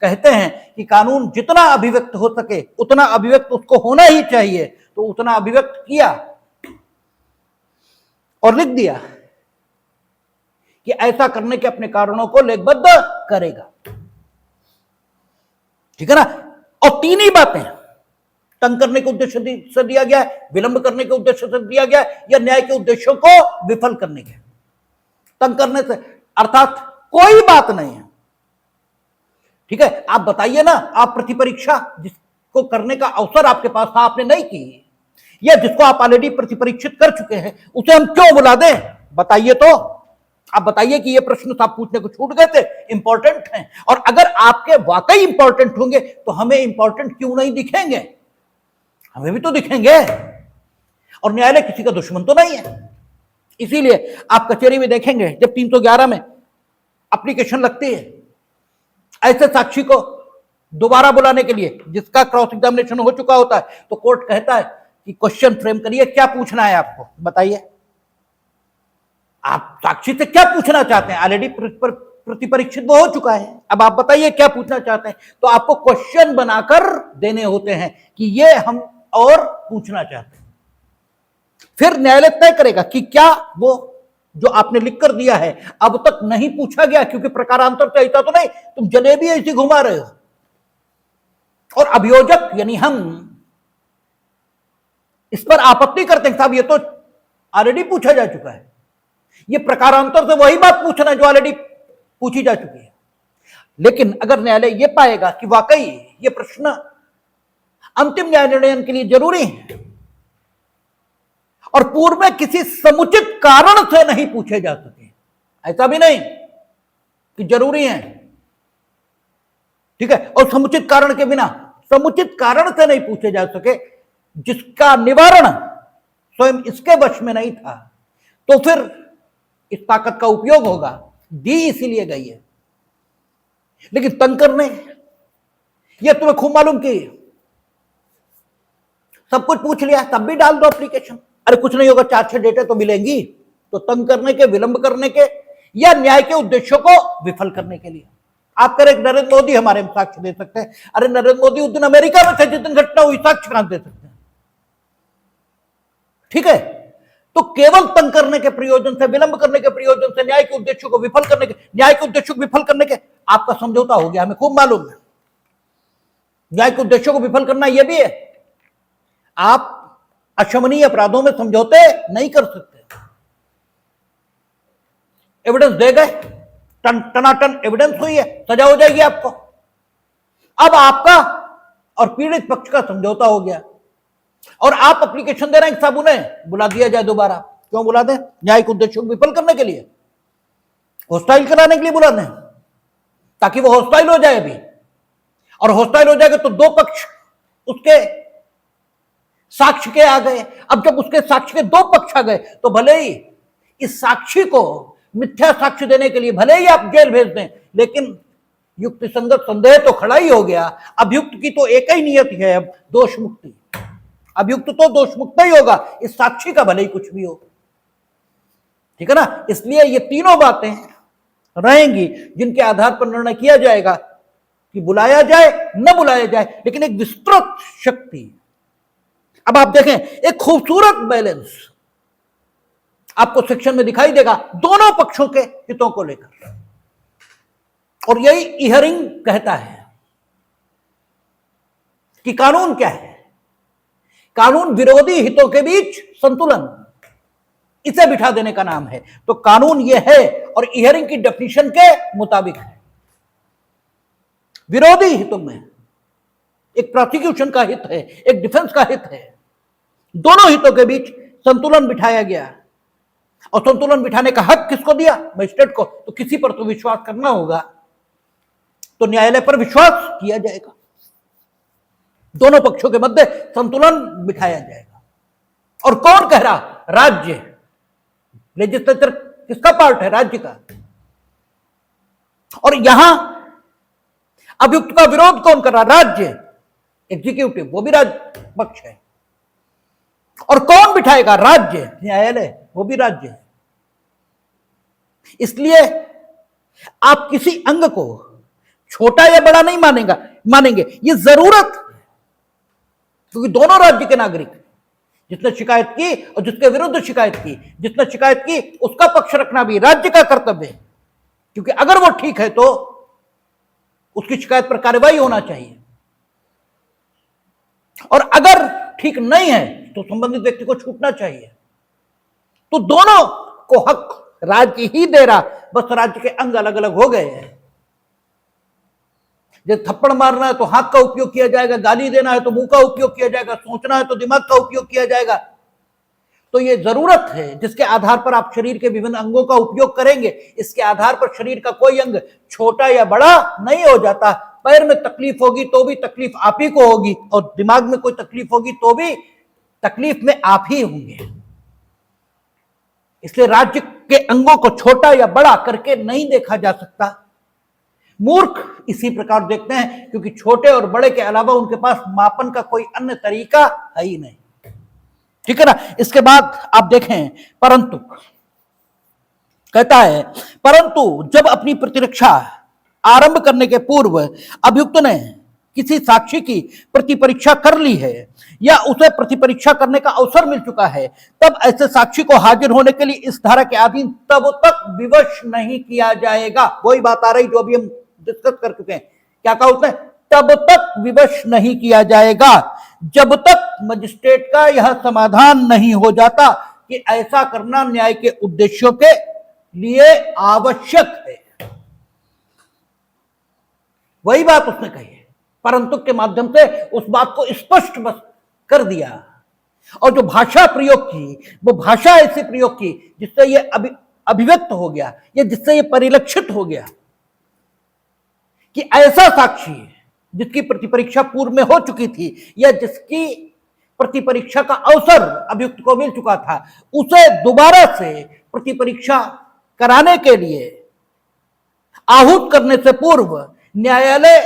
कहते हैं कि कानून जितना अभिव्यक्त हो सके उतना अभिव्यक्त उसको होना ही चाहिए, तो उतना अभिव्यक्त किया और लिख दिया कि ऐसा करने के अपने कारणों को लेखबद्ध करेगा, ठीक है ना। और तीन ही बातें, तंग करने के उद्देश्य से दिया गया है, विलंब करने के उद्देश्य से दिया गया है, या न्याय के उद्देश्यों को विफल करने के। तंग करने से अर्थात कोई बात नहीं है, ठीक है। आप बताइए ना, आप प्रतिपरीक्षा जिसको करने का अवसर आपके पास था आपने नहीं की, या जिसको आप ऑलरेडी प्रतिपरीक्षित कर चुके हैं उसे हम क्यों बुला दें, बताइए तो। आप बताइए कि ये प्रश्न आप पूछने को छूट गए थे, इंपॉर्टेंट हैं, और अगर आपके वाकई इंपॉर्टेंट होंगे तो हमें इंपॉर्टेंट क्यों नहीं दिखेंगे, हमें भी तो दिखेंगे। और न्यायालय किसी का दुश्मन तो नहीं है, इसीलिए आप कचहरी में देखेंगे जब 311 में एप्लीकेशन लगती है ऐसे साक्षी को दोबारा बुलाने के लिए जिसका क्रॉस एग्जामिनेशन हो चुका होता है, तो कोर्ट कहता है कि क्वेश्चन फ्रेम करिए, क्या पूछना है आपको, बताइए आप साक्षी से क्या पूछना चाहते हैं। ऑलरेडी प्रतिपरीक्षित वो हो चुका है, अब आप बताइए क्या पूछना चाहते हैं। तो आपको क्वेश्चन बनाकर देने होते हैं कि ये हम और पूछना चाहते हैं। फिर न्यायालय तय करेगा कि क्या वो जो आपने लिख कर दिया है अब तक नहीं पूछा गया, क्योंकि प्रकारांतर तो ऐसा तो नहीं तुम जलेबी ऐसी घुमा रहे हो। और अभियोजक यानी हम इस पर आपत्ति करते हैं, साहब ये तो ऑलरेडी पूछा जा चुका है, ये प्रकारांतर से वही बात पूछना जो ऑलरेडी पूछी जा चुकी है। लेकिन अगर न्यायालय ये पाएगा कि वाकई ये प्रश्न अंतिम न्याय निर्णय के लिए जरूरी है और पूर्व में किसी समुचित कारण से नहीं पूछे जा सके, ऐसा भी नहीं कि जरूरी है, ठीक है, और समुचित कारण के बिना, समुचित कारण से नहीं पूछे जा सके जिसका निवारण स्वयं इसके वश में नहीं था, तो फिर इस ताकत का उपयोग होगा, दी इसीलिए गई है। लेकिन तंग करने, यह तुम्हें खूब मालूम कि सब कुछ पूछ लिया तब भी डाल दो एप्लीकेशन, अरे कुछ नहीं होगा, 4-6 डेटा तो मिलेंगी। तो तंग करने के, विलंब करने के या न्याय के उद्देश्यों को विफल करने के लिए। आप करें नरेंद्र मोदी हमारे में साक्ष्य दे सकते हैं, अरे नरेंद्र मोदी उस दिन अमेरिका में थे जिस दिन घटना हुई, साक्ष्य कहां दे सकते हैं, ठीक है। तो केवल तंग करने के प्रयोजन से, विलंब करने के प्रयोजन से, न्याय के उद्देश्यों को विफल करने के, न्याय के उद्देश्यों को विफल करने के आपका समझौता हो गया, हमें खूब मालूम है। न्याय के उद्देश्यों को विफल करना यह भी है, आप अशमनीय अपराधों में समझौते नहीं कर सकते। एविडेंस दे गए, टनाटन एविडेंस हुई है, सजा हो जाएगी आपको। अब आपका और पीड़ित पक्ष का समझौता हो गया और आप एप्लीकेशन दे रहे हैं साहब उन्हें बुला दिया जाए दोबारा। क्यों बुला दें? न्यायिक उद्देश्यों को विफल करने के लिए, हॉस्टाइल कराने के लिए बुला दें, ताकि वो हॉस्टाइल हो जाए अभी। और हॉस्टाइल हो जाएगा तो दो पक्ष उसके साक्ष्य के आ गए। अब जब उसके साक्ष्य के दो पक्ष आ गए तो भले ही इस साक्षी को मिथ्या साक्ष्य देने के लिए भले ही आप जेल भेज दें, लेकिन युक्ति संगत संदेह तो खड़ा ही हो गया। अभियुक्त की तो एक ही नियत है, अब दोष मुक्ति। अभियुक्त तो दोष मुक्त ही होगा, इस साक्षी का भले ही कुछ भी हो। ठीक है ना? इसलिए ये तीनों बातें रहेंगी जिनके आधार पर निर्णय किया जाएगा कि बुलाया जाए न बुलाया जाए, लेकिन एक विस्तृत शक्ति। अब आप देखें एक खूबसूरत बैलेंस आपको सेक्शन में दिखाई देगा दोनों पक्षों के हितों को लेकर, और यही हियरिंग कहता है कि कानून क्या है। कानून विरोधी हितों के बीच संतुलन, इसे बिठा देने का नाम है। तो कानून यह है और हियरिंग की डेफिनेशन के मुताबिक है। विरोधी हितों में एक प्रोसिक्यूशन का हित है, एक डिफेंस का हित है, दोनों हितों के बीच संतुलन बिठाया गया। और संतुलन बिठाने का हक किसको दिया? मजिस्ट्रेट को। तो किसी पर तो विश्वास करना होगा, तो न्यायालय पर विश्वास किया जाएगा, दोनों पक्षों के मध्य संतुलन बिठाया जाएगा। और कौन कह रहा? राज्य। लेजिस्लेचर किसका पार्ट है? राज्य का। और यहां अभियुक्त का विरोध कौन कर रहा? राज्य। एग्जीक्यूटिव, वो भी राज्य पक्ष है। और कौन बिठाएगा? राज्य। न्यायालय, वो भी राज्य है। इसलिए आप किसी अंग को छोटा या बड़ा नहीं मानेंगे, ये जरूरत है, क्योंकि दोनों राज्य के नागरिक, जिसने शिकायत की और जिसके विरुद्ध शिकायत की, जिसने शिकायत की उसका पक्ष रखना भी राज्य का कर्तव्य है। क्योंकि अगर वो ठीक है तो उसकी शिकायत पर कार्रवाई होना चाहिए, और अगर ठीक नहीं है तो संबंधित व्यक्ति को छूटना चाहिए। तो दोनों को हक राज्य ही दे रहा, बस राज्य के अंग अलग अलग हो गए हैं। जब थप्पड़ मारना है तो हाथ का उपयोग किया जाएगा, गाली देना है तो मुंह का उपयोग किया जाएगा, सोचना है तो दिमाग का उपयोग किया जाएगा। तो ये जरूरत है जिसके आधार पर आप शरीर के विभिन्न अंगों का उपयोग करेंगे। इसके आधार पर शरीर का कोई अंग छोटा या बड़ा नहीं हो जाता। पैर में तकलीफ होगी तो भी तकलीफ आप ही को होगी, और दिमाग में कोई तकलीफ होगी तो भी तकलीफ में आप ही होंगे। इसलिए राज्य के अंगों को छोटा या बड़ा करके नहीं देखा जा सकता। मूर्ख इसी प्रकार देखते हैं, क्योंकि छोटे और बड़े के अलावा उनके पास मापन का कोई अन्य तरीका है ही नहीं। ठीक है ना? इसके बाद आप देखें, परंतु कहता है, परंतु जब अपनी प्रतिरक्षा आरंभ करने के पूर्व अभियुक्त ने किसी साक्षी की प्रतिपरीक्षा कर ली है या उसे प्रतिपरीक्षा करने का अवसर मिल चुका है, तब ऐसे साक्षी को हाजिर होने के लिए इस धारा के अधीन तब तक विवश नहीं किया जाएगा। वही बात आ रही जो अभी हम डिस्कस कर चुके हैं। क्या कहा उसने? तब तक विवश नहीं किया जाएगा जब तक मजिस्ट्रेट का यह समाधान नहीं हो जाता कि ऐसा करना न्याय के उद्देश्यों के लिए आवश्यक है। वही बात उसने कही है, परंतु के माध्यम से उस बात को स्पष्ट बस कर दिया। और जो भाषा प्रयोग की, वो भाषा ऐसी प्रयोग की जिससे ये अभिव्यक्त हो गया, या जिससे ये परिलक्षित हो गया कि ऐसा साक्षी जिसकी प्रतिपरीक्षा पूर्व में हो चुकी थी या जिसकी प्रतिपरीक्षा का अवसर अभियुक्त को मिल चुका था, उसे दोबारा से प्रतिपरीक्षा कराने के लिए आहूत करने से पूर्व न्यायालय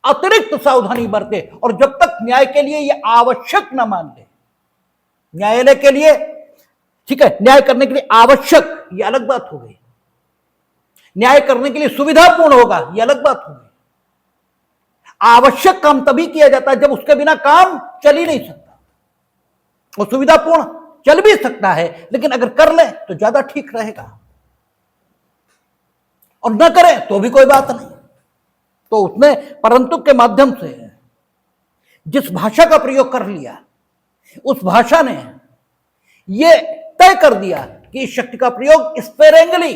अतिरिक्त सावधानी बरते। और जब तक न्याय के लिए यह आवश्यक न मान ले, न्यायालय के लिए, ठीक है, न्याय करने के लिए आवश्यक, यह अलग बात हो गई। न्याय करने के लिए सुविधापूर्ण होगा, यह अलग बात होगी। आवश्यक काम तभी किया जाता है जब उसके बिना काम चल ही नहीं सकता। और सुविधापूर्ण चल भी सकता है, लेकिन अगर कर ले तो ज्यादा ठीक रहेगा, और न करें तो भी कोई बात नहीं। तो उसने परंतु के माध्यम से जिस भाषा का प्रयोग कर लिया, उस भाषा ने यह तय कर दिया कि इस शक्ति का प्रयोग स्पेरेंगली,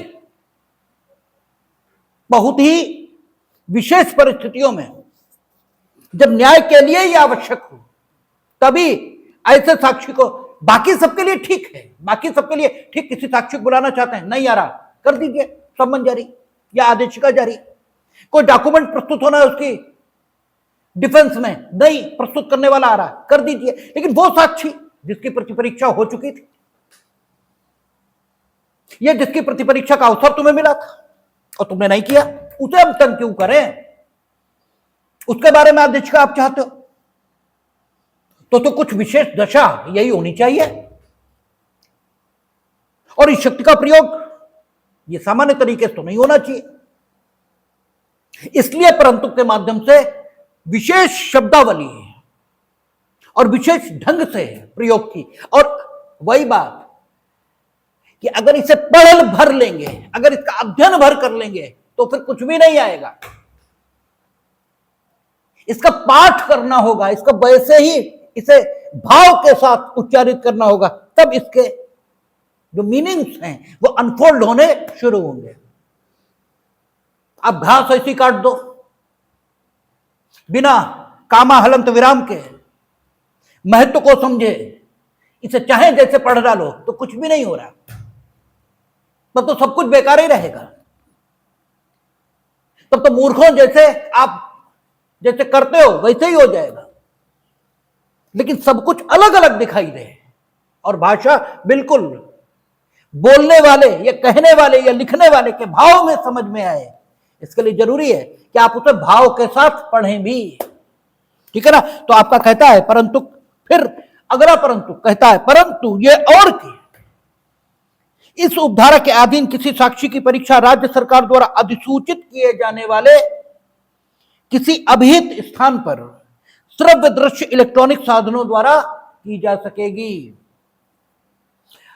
बहुत ही विशेष परिस्थितियों में, जब न्याय के लिए यह आवश्यक हो, तभी ऐसे साक्षी को, बाकी सबके लिए ठीक है, बाकी सबके लिए ठीक, किसी साक्षी को बुलाना चाहते हैं, नहीं आ रहा, कर दीजिए सम्मन जारी या आदेशिका जारी। कोई डॉक्यूमेंट प्रस्तुत होना है उसकी डिफेंस में, नहीं प्रस्तुत करने वाला आ रहा, कर दीजिए। लेकिन वो साक्षी जिसकी प्रतिपरीक्षा हो चुकी थी, या जिसकी प्रतिपरीक्षा का अवसर तुम्हें मिला था और तुमने नहीं किया, उसे अब तक क्यों करें? उसके बारे में आदेशिका आप चाहते हो तो कुछ विशेष दशा यही होनी चाहिए। और इस शक्ति का प्रयोग ये सामान्य तरीके से तो नहीं होना चाहिए, इसलिए परंतु के माध्यम से विशेष शब्दावली और विशेष ढंग से प्रयोग की। और वही बात कि अगर इसे पढ़ भर लेंगे, अगर इसका अध्ययन भर कर लेंगे तो फिर कुछ भी नहीं आएगा। इसका पाठ करना होगा, इसका वैसे ही इसे भाव के साथ उच्चारित करना होगा, तब इसके जो मीनिंग्स हैं वो अनफोल्ड होने शुरू होंगे। अब घास ऐसी काट दो बिना कामा हलंत विराम के, महत्व को समझे, इसे चाहे जैसे पढ़ डालो तो कुछ भी नहीं हो रहा, तब तो सब कुछ बेकार ही रहेगा। तब तो मूर्खों जैसे आप जैसे करते हो वैसे ही हो जाएगा। लेकिन सब कुछ अलग अलग दिखाई दे और भाषा बिल्कुल बोलने वाले या कहने वाले या लिखने वाले के भाव में समझ में आए, इसके लिए जरूरी है कि आप उसे भाव के साथ पढ़ें भी, ठीक है ना। तो आपका कहता है परंतु, फिर अगला परंतु कहता है परंतु ये और की, इस उपधारा के अधीन किसी साक्षी की परीक्षा राज्य सरकार द्वारा अधिसूचित किए जाने वाले किसी अभिहित स्थान पर श्रव्य दृश्य इलेक्ट्रॉनिक साधनों द्वारा की जा सकेगी।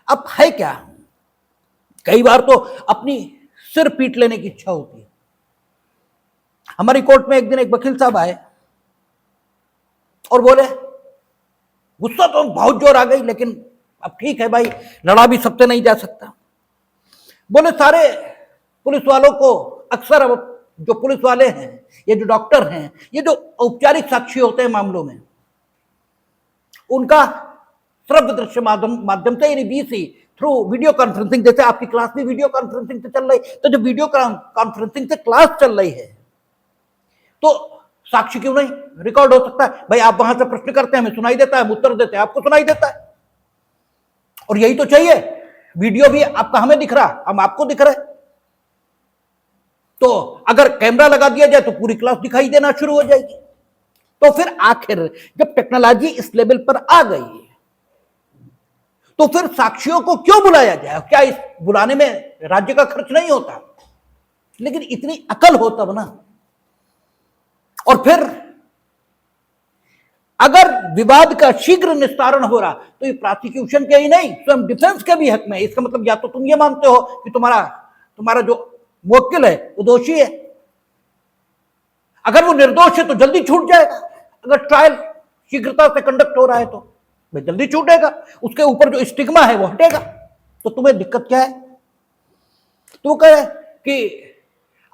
अब है क्या, कई बार तो अपनी सिर पीट लेने की इच्छा होती है। हमारी कोर्ट में एक दिन एक वकील साहब आए और बोले, गुस्सा तो बहुत जोर आ गई, लेकिन अब ठीक है भाई, लड़ा भी सबसे नहीं जा सकता। बोले सारे पुलिस वालों को, अक्सर अब जो पुलिस वाले हैं, ये जो डॉक्टर हैं, ये जो औपचारिक साक्षी होते हैं मामलों में, उनका श्रव्य दृश्य माध्यम से, यानी बीसी थ्रू वीडियो कॉन्फ्रेंसिंग, जैसे आपकी क्लास भी वीडियो कॉन्फ्रेंसिंग से चल रही, तो जब वीडियो कॉन्फ्रेंसिंग से क्लास चल रही है तो साक्षी क्यों नहीं रिकॉर्ड हो सकता है? भाई आप वहां से प्रश्न करते हैं, हमें सुनाई देता है, हम उत्तर देते हैं, आपको सुनाई देता है, और यही तो चाहिए। वीडियो भी आपका हमें दिख रहा, हम आपको दिख रहे, तो अगर कैमरा लगा दिया जाए तो पूरी क्लास दिखाई देना शुरू हो जाएगी। तो फिर आखिर जब टेक्नोलॉजी इस लेवल पर आ गई तो फिर साक्षियों को क्यों बुलाया जाए? क्या इस बुलाने में राज्य का खर्च नहीं होता? लेकिन इतनी अकल हो तब ना। और फिर अगर विवाद का शीघ्र निस्तारण हो रहा तो ये प्रोसिक्यूशन के ही नहीं, स्वयं डिफेंस के भी हक में। इसका मतलब या तो तुम ये मानते हो कि तुम्हारा जो मुवक्किल है वो दोषी है, अगर वो निर्दोष है तो जल्दी छूट जाएगा। अगर ट्रायल शीघ्रता से कंडक्ट हो रहा है तो भाई जल्दी छूटेगा, उसके ऊपर जो स्टिग्मा है वो हटेगा। तो तुम्हें दिक्कत क्या है? तो वो कहे कि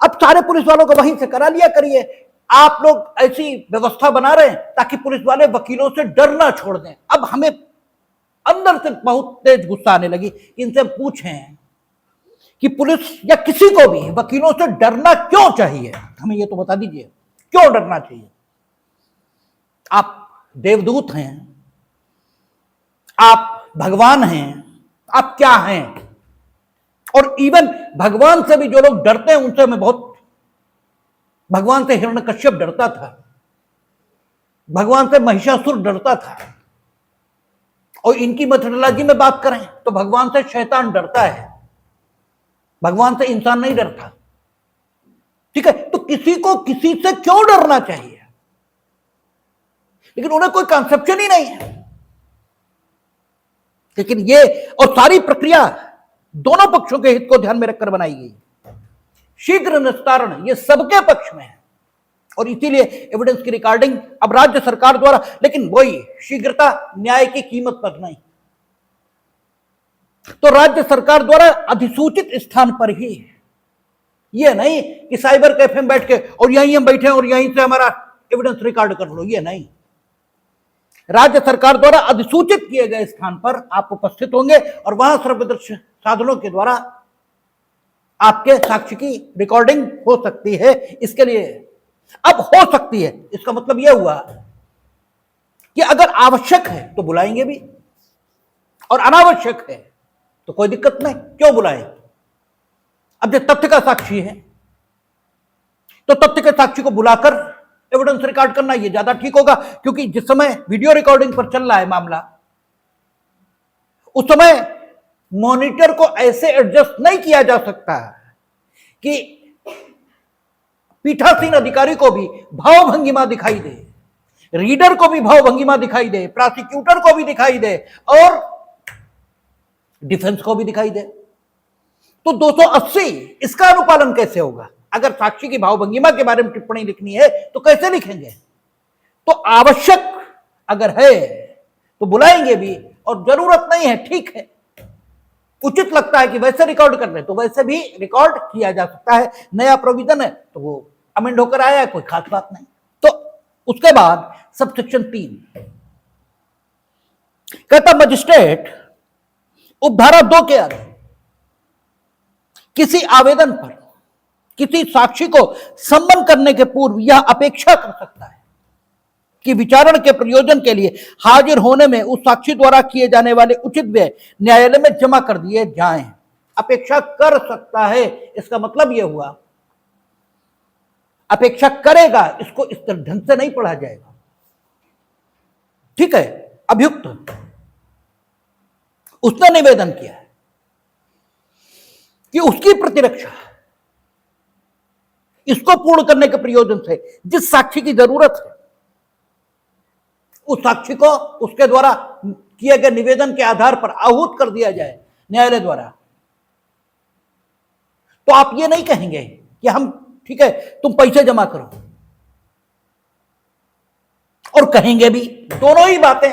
अब सारे पुलिस वालों को वहीं से करा लिया करिए, आप लोग ऐसी व्यवस्था बना रहे हैं ताकि पुलिस वाले वकीलों से डरना छोड़ दें। अब हमें अंदर से बहुत तेज गुस्सा आने लगी। इनसे पूछें कि पुलिस या किसी को भी वकीलों से डरना क्यों चाहिए? हमें ये तो बता दीजिए, क्यों डरना चाहिए? आप देवदूत हैं, आप भगवान हैं, आप क्या हैं? और इवन भगवान से भी जो लोग डरते हैं उनसे मैं बहुत, भगवान से हिरण्यकश्यप डरता था, भगवान से महिषासुर डरता था, और इनकी मेथोडोलॉजी में बात करें तो भगवान से शैतान डरता है, भगवान से इंसान नहीं डरता। ठीक है, तो किसी को किसी से क्यों डरना चाहिए? लेकिन उन्हें कोई कंसेप्शन ही नहीं है। लेकिन ये और सारी प्रक्रिया दोनों पक्षों के हित को ध्यान में रखकर बनाई गई। शीघ्र निस्तारण ये सबके पक्ष में है, और इसीलिए एविडेंस की रिकॉर्डिंग अब राज्य सरकार द्वारा, लेकिन वही शीघ्रता न्याय की कीमत पर नहीं, तो राज्य सरकार द्वारा अधिसूचित स्थान पर ही, ये नहीं कि साइबर कैफे में बैठ के और यहीं हम बैठे और यहीं से हमारा एविडेंस रिकॉर्ड कर लो, ये नहीं। राज्य सरकार द्वारा अधिसूचित किए गए स्थान पर आप उपस्थित होंगे और वहां सर्वदर्शी साधनों के द्वारा आपके साक्ष्य की रिकॉर्डिंग हो सकती है। इसके लिए अब हो सकती है, इसका मतलब यह हुआ कि अगर आवश्यक है तो बुलाएंगे भी, और अनावश्यक है तो कोई दिक्कत नहीं, क्यों बुलाएं। अब जो तथ्य का साक्षी है तो तथ्य के साक्षी को बुलाकर एविडेंस रिकॉर्ड करना ये ज्यादा ठीक होगा, क्योंकि जिस समय वीडियो रिकॉर्डिंग पर चल रहा है मामला, उस समय मॉनिटर को ऐसे एडजस्ट नहीं किया जा सकता कि पीठासीन अधिकारी को भी भाव भंगिमा दिखाई दे, रीडर को भी भाव भंगिमा दिखाई दे, प्रोसिक्यूटर को भी दिखाई दे और डिफेंस को भी दिखाई दे। तो 280 इसका अनुपालन कैसे होगा? अगर साक्षी की भाव भंगिमा के बारे में टिप्पणी लिखनी है तो कैसे लिखेंगे? तो आवश्यक अगर है तो बुलाएंगे भी, और जरूरत नहीं है, ठीक है, उचित लगता है कि वैसे रिकॉर्ड कर रहे तो वैसे भी रिकॉर्ड किया जा सकता है। नया प्रोविजन है तो वो अमेंड होकर आया है, कोई खास बात नहीं। तो उसके बाद सब सेक्शन 3 कहता मजिस्ट्रेट उपधारा 2 के अंदर किसी आवेदन पर किसी साक्षी को सम्मन करने के पूर्व यह अपेक्षा कर सकता है कि विचारण के प्रयोजन के लिए हाजिर होने में उस साक्षी द्वारा किए जाने वाले उचित व्यय न्यायालय में जमा कर दिए जाएं। अपेक्षा कर सकता है, इसका मतलब यह हुआ अपेक्षा करेगा, इसको इस ढंग से नहीं पढ़ा जाएगा। ठीक है, अभियुक्त उसने निवेदन किया है कि उसकी प्रतिरक्षा इसको पूर्ण करने के प्रयोजन से जिस साक्षी की जरूरत है उस साक्षी को उसके द्वारा किए गए निवेदन के आधार पर आहूत कर दिया जाए न्यायालय द्वारा। तो आप ये नहीं कहेंगे कि हम ठीक है तुम पैसे जमा करो, और कहेंगे भी, दोनों ही बातें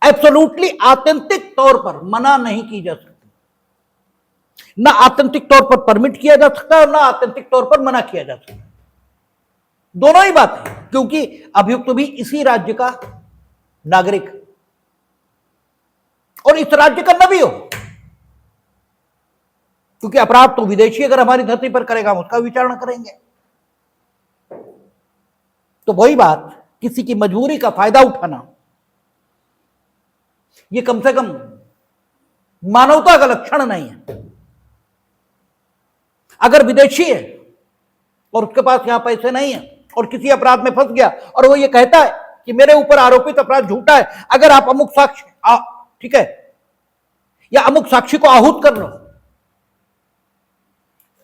एब्सोल्युटली आत्यंतिक तौर पर मना नहीं की जा सकती, ना आत्यंतिक तौर पर परमिट किया जा सकता है और ना आत्यंतिक तौर पर मना किया जा सकता है। दोनों ही बातें, क्योंकि अभियुक्त भी इसी राज्य का नागरिक और इस राज्य का न भी हो, क्योंकि अपराध तो विदेशी अगर हमारी धरती पर करेगा हम उसका विचारणा करेंगे। तो वही बात, किसी की मजबूरी का फायदा उठाना ये कम से कम मानवता का लक्षण नहीं है। अगर विदेशी है और उसके पास यहां पैसे नहीं है और किसी अपराध में फंस गया और वो ये कहता है कि मेरे ऊपर आरोपित अपराध झूठा है, अगर आप अमुक साक्षी ठीक है या अमुक साक्षी को आहूत कर लो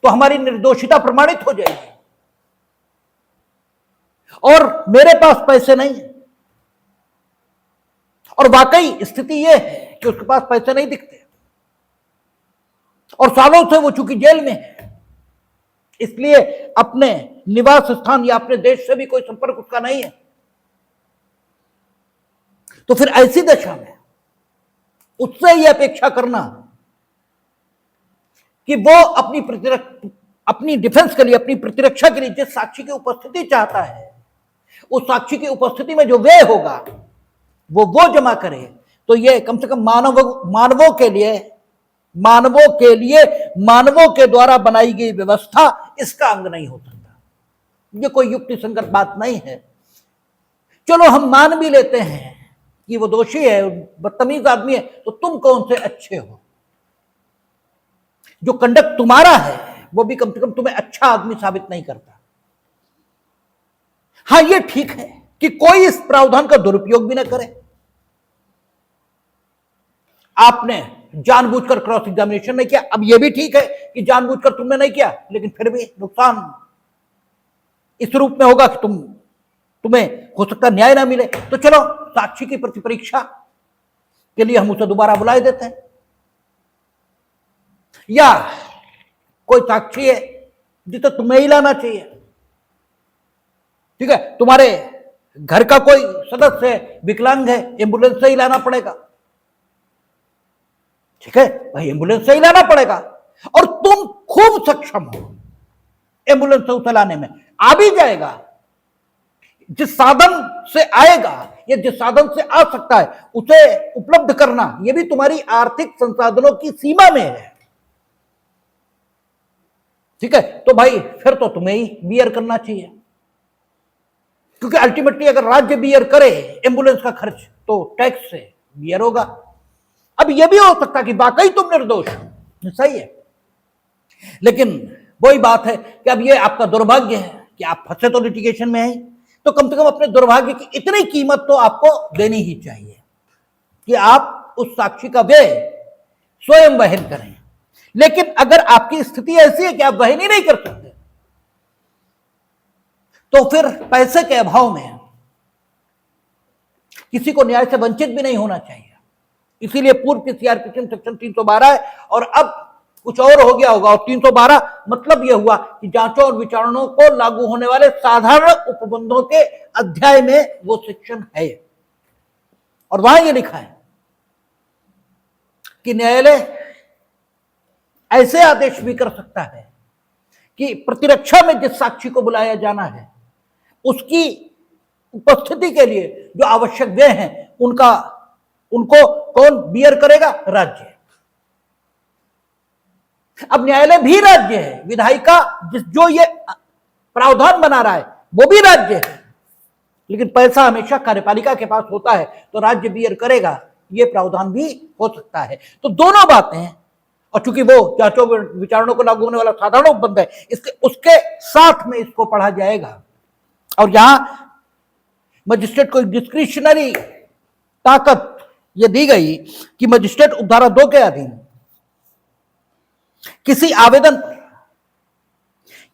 तो हमारी निर्दोषिता प्रमाणित हो जाएगी, और मेरे पास पैसे नहीं है, और वाकई स्थिति यह है कि उसके पास पैसे नहीं दिखते और सालों से वो चूंकि जेल में है, इसलिए अपने निवास स्थान या अपने देश से भी कोई संपर्क उसका नहीं है। तो फिर ऐसी दशा में उससे यह अपेक्षा करना कि वो अपनी डिफेंस के लिए, अपनी प्रतिरक्षा के लिए जिस साक्षी की उपस्थिति चाहता है, उस साक्षी की उपस्थिति में जो व्यय होगा वो जमा करे, तो ये कम से कम मानवों के द्वारा बनाई गई व्यवस्था इसका अंग नहीं हो सकता। ये कोई युक्ति संगत बात नहीं है। चलो हम मान भी लेते हैं कि वो दोषी है, बदतमीज आदमी है, तो तुम कौन से अच्छे हो? जो कंडक्ट तुम्हारा है वो भी कम से कम तुम्हें अच्छा आदमी साबित नहीं करता। हां, ये ठीक है कि कोई इस प्रावधान का दुरुपयोग भी ना करे। आपने जानबूझकर क्रॉस एग्जामिनेशन नहीं किया, अब यह भी ठीक है कि जानबूझकर तुमने नहीं किया, लेकिन फिर भी नुकसान इस रूप में होगा कि तुम्हें हो सकता न्याय ना मिले। तो चलो साक्षी की प्रतिपरीक्षा के लिए हम उसे दोबारा बुलाए देते हैं, या कोई साक्षी है जिसे तुम्हें ही लाना चाहिए, ठीक है, तुम्हारे घर का कोई सदस्य विकलांग है, एम्बुलेंस से ही लाना पड़ेगा। ठीक है भाई, एम्बुलेंस से ही लाना पड़ेगा, और तुम खूब सक्षम हो एम्बुलेंस से उसे लाने में, आ भी जाएगा। जिस साधन से आएगा या जिस साधन से आ सकता है उसे उपलब्ध करना, यह भी तुम्हारी आर्थिक संसाधनों की सीमा में है। ठीक है, तो भाई फिर तो तुम्हें ही बियर करना चाहिए, क्योंकि अल्टीमेटली अगर राज्य बियर करे एम्बुलेंस का खर्च तो टैक्स से बियर होगा। अब यह भी हो सकता कि वाकई तुम निर्दोष हो, सही है, लेकिन वही बात है कि अब यह आपका दुर्भाग्य है कि आप फंसे तो लिटिगेशन में है, तो कम से कम अपने दुर्भाग्य की इतनी कीमत तो आपको देनी ही चाहिए कि आप उस साक्षी का व्यय स्वयं वहन करें। लेकिन अगर आपकी स्थिति ऐसी है कि आप वहन ही नहीं कर सकते, तो फिर पैसे के अभाव में किसी को न्याय से वंचित भी नहीं होना चाहिए। इसीलिए पूर्व के सीआरपीसी सेक्शन 312 है, और अब कुछ और हो गया होगा। और 312 मतलब यह हुआ कि जांचों और विचारणों को लागू होने वाले साधारण उपबंधों के अध्याय में वो सेक्शन है, और वहां यह लिखा है कि न्यायालय ऐसे आदेश भी कर सकता है कि प्रतिरक्षा में जिस साक्षी को बुलाया जाना है उसकी उपस्थिति के लिए जो आवश्यक व्यय हैं उनको कौन बियर करेगा? राज्य। अब न्यायालय भी राज्य है, विधायिका जो ये प्रावधान बना रहा है वो भी राज्य है, लेकिन पैसा हमेशा कार्यपालिका के पास होता है, तो राज्य बियर करेगा, ये प्रावधान भी हो सकता है। तो दोनों बातें हैं, और चूंकि वो जांचों विचारणों को लागू होने वाला साधारण उपबंध है, उसके साथ में इसको पढ़ा जाएगा। और यहां मजिस्ट्रेट को डिस्क्रिशनरी ताकत यह दी गई कि मजिस्ट्रेट उपधारा 2 के अधीन किसी आवेदन पर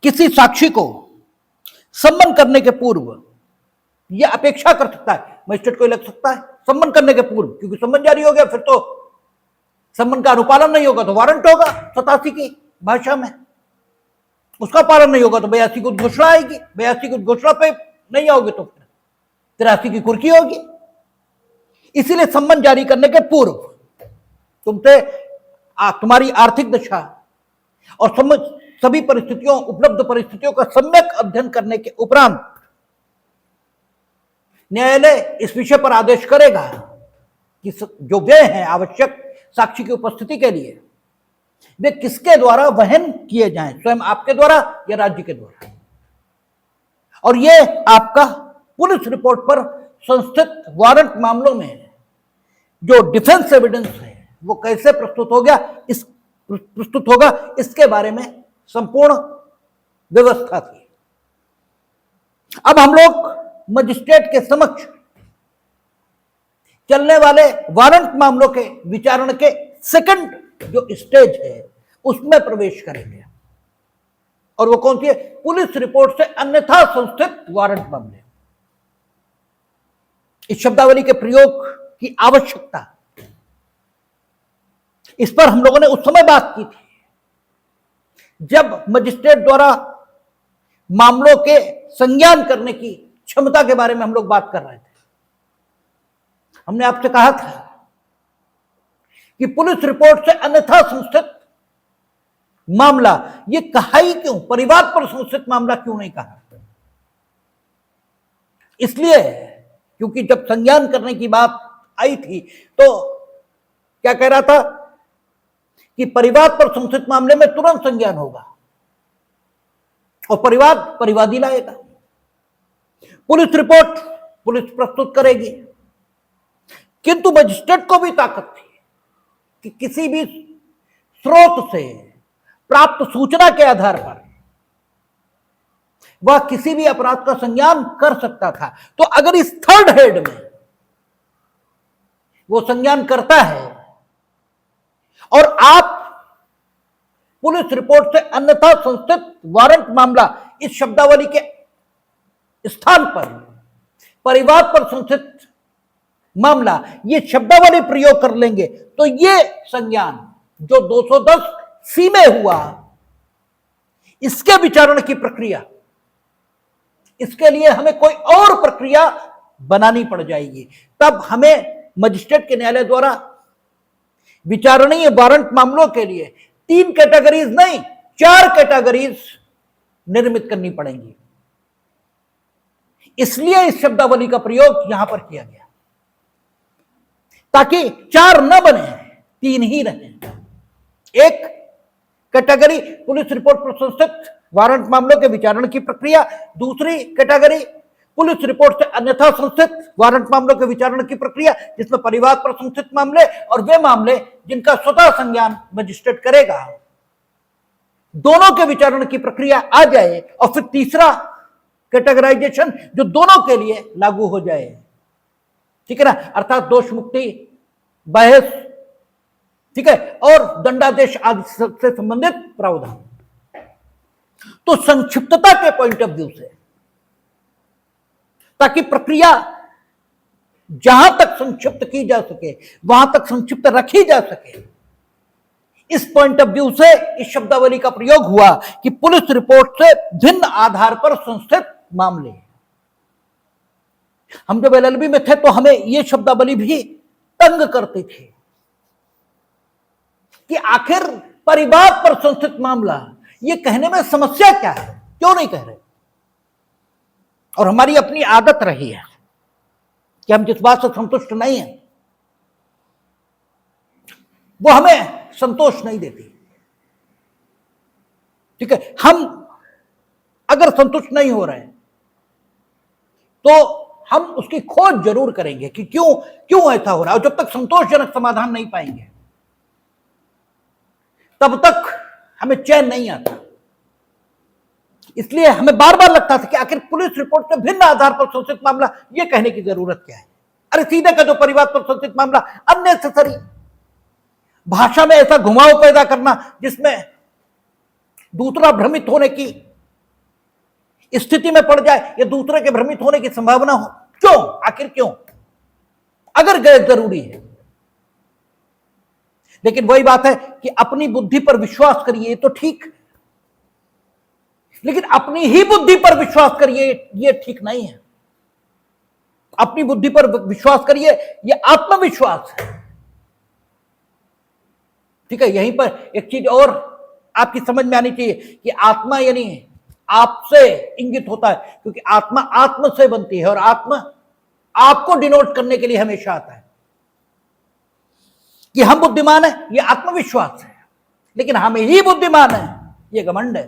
किसी साक्षी को सम्मन करने के पूर्व यह अपेक्षा कर सकता है, मजिस्ट्रेट को लग सकता है सम्मन करने के पूर्व, क्योंकि सम्मन जारी हो गया फिर तो सम्मन का अनुपालन नहीं होगा तो वारंट होगा 87 की भाषा में, उसका पालन नहीं होगा तो 82 की घोषणा आएगी, 82 की घोषणा पे नहीं आओगे तो फिर 83 की कुर्की होगी। इसीलिए सम्मन जारी करने के पूर्व तुमसे तुम्हारी आर्थिक दशा और सभी परिस्थितियों, उपलब्ध परिस्थितियों का सम्यक अध्ययन करने के उपरांत न्यायालय इस विषय पर आदेश करेगा कि जो व्यय है आवश्यक साक्षी की उपस्थिति के लिए वे किसके द्वारा वहन किए जाएं, स्वयं आपके द्वारा या राज्य के द्वारा। और ये आपका पुलिस रिपोर्ट पर संस्थित वारंट मामलों में जो डिफेंस एविडेंस है वो कैसे प्रस्तुत होगा इसके बारे में संपूर्ण व्यवस्था थी। अब हम लोग मजिस्ट्रेट के समक्ष चलने वाले वारंट मामलों के विचारण के सेकंड जो स्टेज है उसमें प्रवेश करेंगे, और वो कौन सी है? पुलिस रिपोर्ट से अन्यथा संस्थित वारंट मामले। इस शब्दावली के प्रयोग की आवश्यकता, इस पर हम लोगों ने उस समय बात की थी जब मजिस्ट्रेट द्वारा मामलों के संज्ञान करने की क्षमता के बारे में हम लोग बात कर रहे थे। हमने आपसे कहा था कि पुलिस रिपोर्ट से अन्यथा संस्थित मामला, ये कहा ही क्यों, परिवार पर संस्थित मामला क्यों नहीं कहा? इसलिए क्योंकि जब संज्ञान करने की बात आई थी तो क्या कह रहा था कि परिवार पर संस्थित मामले में तुरंत संज्ञान होगा और परिवादी लाएगा, पुलिस रिपोर्ट पुलिस प्रस्तुत करेगी। किंतु मजिस्ट्रेट को भी ताकत थी कि किसी भी स्रोत से प्राप्त सूचना के आधार पर वह किसी भी अपराध का संज्ञान कर सकता था। तो अगर इस थर्ड हेड में वो संज्ञान करता है और आप पुलिस रिपोर्ट से अन्यथा संस्थित वारंट मामला इस शब्दावली के स्थान पर परिवार पर संस्थित मामला ये शब्दावली प्रयोग कर लेंगे, तो ये संज्ञान जो 210 सी में हुआ, इसके विचारण की प्रक्रिया इसके लिए हमें कोई और प्रक्रिया बनानी पड़ जाएगी। तब हमें मजिस्ट्रेट के न्यायालय द्वारा विचारणीय वारंट मामलों के लिए 3 कैटेगरीज नहीं 4 कैटेगरीज निर्मित करनी पड़ेंगी। इसलिए इस शब्दावली का प्रयोग यहां पर किया गया, ताकि 4 न बने, 3 ही रहे। एक कैटेगरी पुलिस रिपोर्ट पर संस्थित वारंट मामलों के विचारण की प्रक्रिया, दूसरी कैटेगरी पुलिस रिपोर्ट से अन्यथा संस्थित वारंट मामलों के विचारण की प्रक्रिया, जिसमें परिवाद पर संस्थित मामले और वे मामले जिनका स्वतः संज्ञान मजिस्ट्रेट करेगा, दोनों के विचारण की प्रक्रिया आ जाए। और फिर तीसरा कैटेगराइजेशन जो दोनों के लिए लागू हो जाए, ठीक है ना, अर्थात दोष मुक्ति, बहस, ठीक है, और दंडादेश आदि से संबंधित प्रावधान। तो संक्षिप्तता के पॉइंट ऑफ व्यू से, ताकि प्रक्रिया जहां तक संक्षिप्त की जा सके वहां तक संक्षिप्त रखी जा सके, इस पॉइंट ऑफ व्यू से इस शब्दावली का प्रयोग हुआ कि पुलिस रिपोर्ट से भिन्न आधार पर संस्थित मामले। हम जब एलएलबी में थे तो हमें यह शब्दावली भी तंग करती थी कि आखिर परिवाद पर संस्थित मामला, यह कहने में समस्या क्या है, क्यों नहीं कह रहे। और हमारी अपनी आदत रही है कि हम जिस बात से संतुष्ट नहीं है वो हमें संतोष नहीं देती, ठीक है। हम अगर संतुष्ट नहीं हो रहे हैं तो हम उसकी खोज जरूर करेंगे कि क्यों ऐसा हो रहा है। और जब तक संतोषजनक समाधान नहीं पाएंगे तब तक हमें चैन नहीं आता। इसलिए हमें बार बार लगता था कि आखिर पुलिस रिपोर्ट से भिन्न आधार पर संस्थित मामला, यह कहने की जरूरत क्या है। अरे सीधे का जो परिवार पर संस्थित मामला, अननेसेसरी भाषा में ऐसा घुमाव पैदा करना जिसमें दूसरा भ्रमित होने की स्थिति में पड़ जाए या दूसरे के भ्रमित होने की संभावना हो। क्यों, आखिर क्यों, अगर गैर जरूरी है। लेकिन वही बात है कि अपनी बुद्धि पर विश्वास करिए तो ठीक, लेकिन अपनी ही बुद्धि पर विश्वास करिए ये ठीक नहीं है। अपनी बुद्धि पर विश्वास करिए, ये आत्मविश्वास है, ठीक है। यहीं पर एक चीज और आपकी समझ में आनी चाहिए कि आत्मा यानी आपसे इंगित होता है, क्योंकि आत्मा आत्म से बनती है और आत्मा आपको डिनोट करने के लिए हमेशा आता है कि हम बुद्धिमान है, ये आत्मविश्वास है। लेकिन हम ही बुद्धिमान है, ये घमंड है,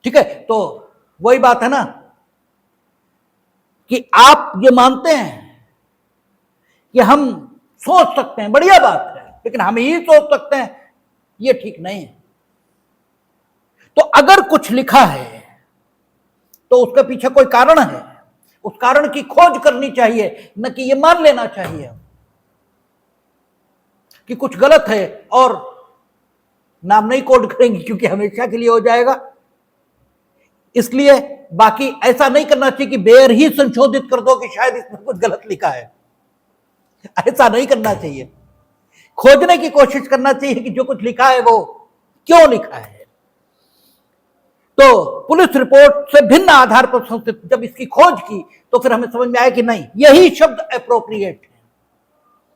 ठीक है। तो वही बात है ना कि आप ये मानते हैं कि हम सोच सकते हैं, बढ़िया बात है, लेकिन हम ही सोच सकते हैं, ये ठीक नहीं है। तो अगर कुछ लिखा है तो उसके पीछे कोई कारण है, उस कारण की खोज करनी चाहिए, न कि ये मान लेना चाहिए कि कुछ गलत है और नाम नहीं कोड करेंगे क्योंकि हमेशा के लिए हो जाएगा। इसलिए बाकी ऐसा नहीं करना चाहिए कि बेयर ही संशोधित कर दो कि शायद इसमें कुछ गलत लिखा है, ऐसा नहीं करना चाहिए। खोजने की कोशिश करना चाहिए कि जो कुछ लिखा है वो क्यों लिखा है। तो पुलिस रिपोर्ट से भिन्न आधार पर संस्थित, जब इसकी खोज की तो फिर हमें समझ में आया कि नहीं, यही शब्द अप्रोप्रिएट है।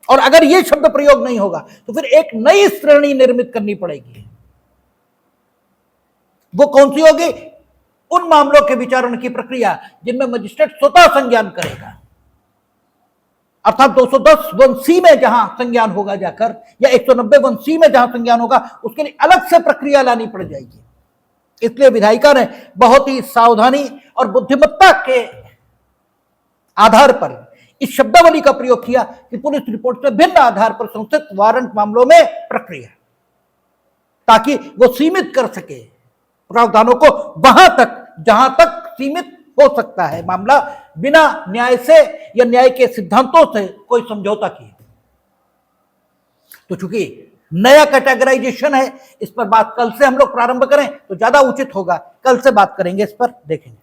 और अगर यह शब्द प्रयोग नहीं होगा तो फिर एक नई श्रेणी निर्मित करनी पड़ेगी। वो कौन सी होगी? उन मामलों के विचारण की प्रक्रिया जिनमें मजिस्ट्रेट स्वतः संज्ञान करेगा, अर्थात 210(1)(c) में जहां संज्ञान होगा जाकर, या 190(1)(c) में जहां संज्ञान होगा, उसके लिए अलग से प्रक्रिया लानी पड़ जाएगी। इसलिए विधायिका ने बहुत ही सावधानी और बुद्धिमत्ता के आधार पर इस शब्दावली का प्रयोग किया कि पुलिस रिपोर्ट से भिन्न आधार पर संस्थित वारंट मामलों में प्रक्रिया, ताकि वो सीमित कर सके प्रावधानों को वहां तक जहां तक सीमित हो सकता है मामला, बिना न्याय से या न्याय के सिद्धांतों से कोई समझौता किए। तो चूंकि नया कैटेगराइजेशन है, इस पर बात कल से हम लोग प्रारंभ करें तो ज्यादा उचित होगा। कल से बात करेंगे, इस पर देखेंगे।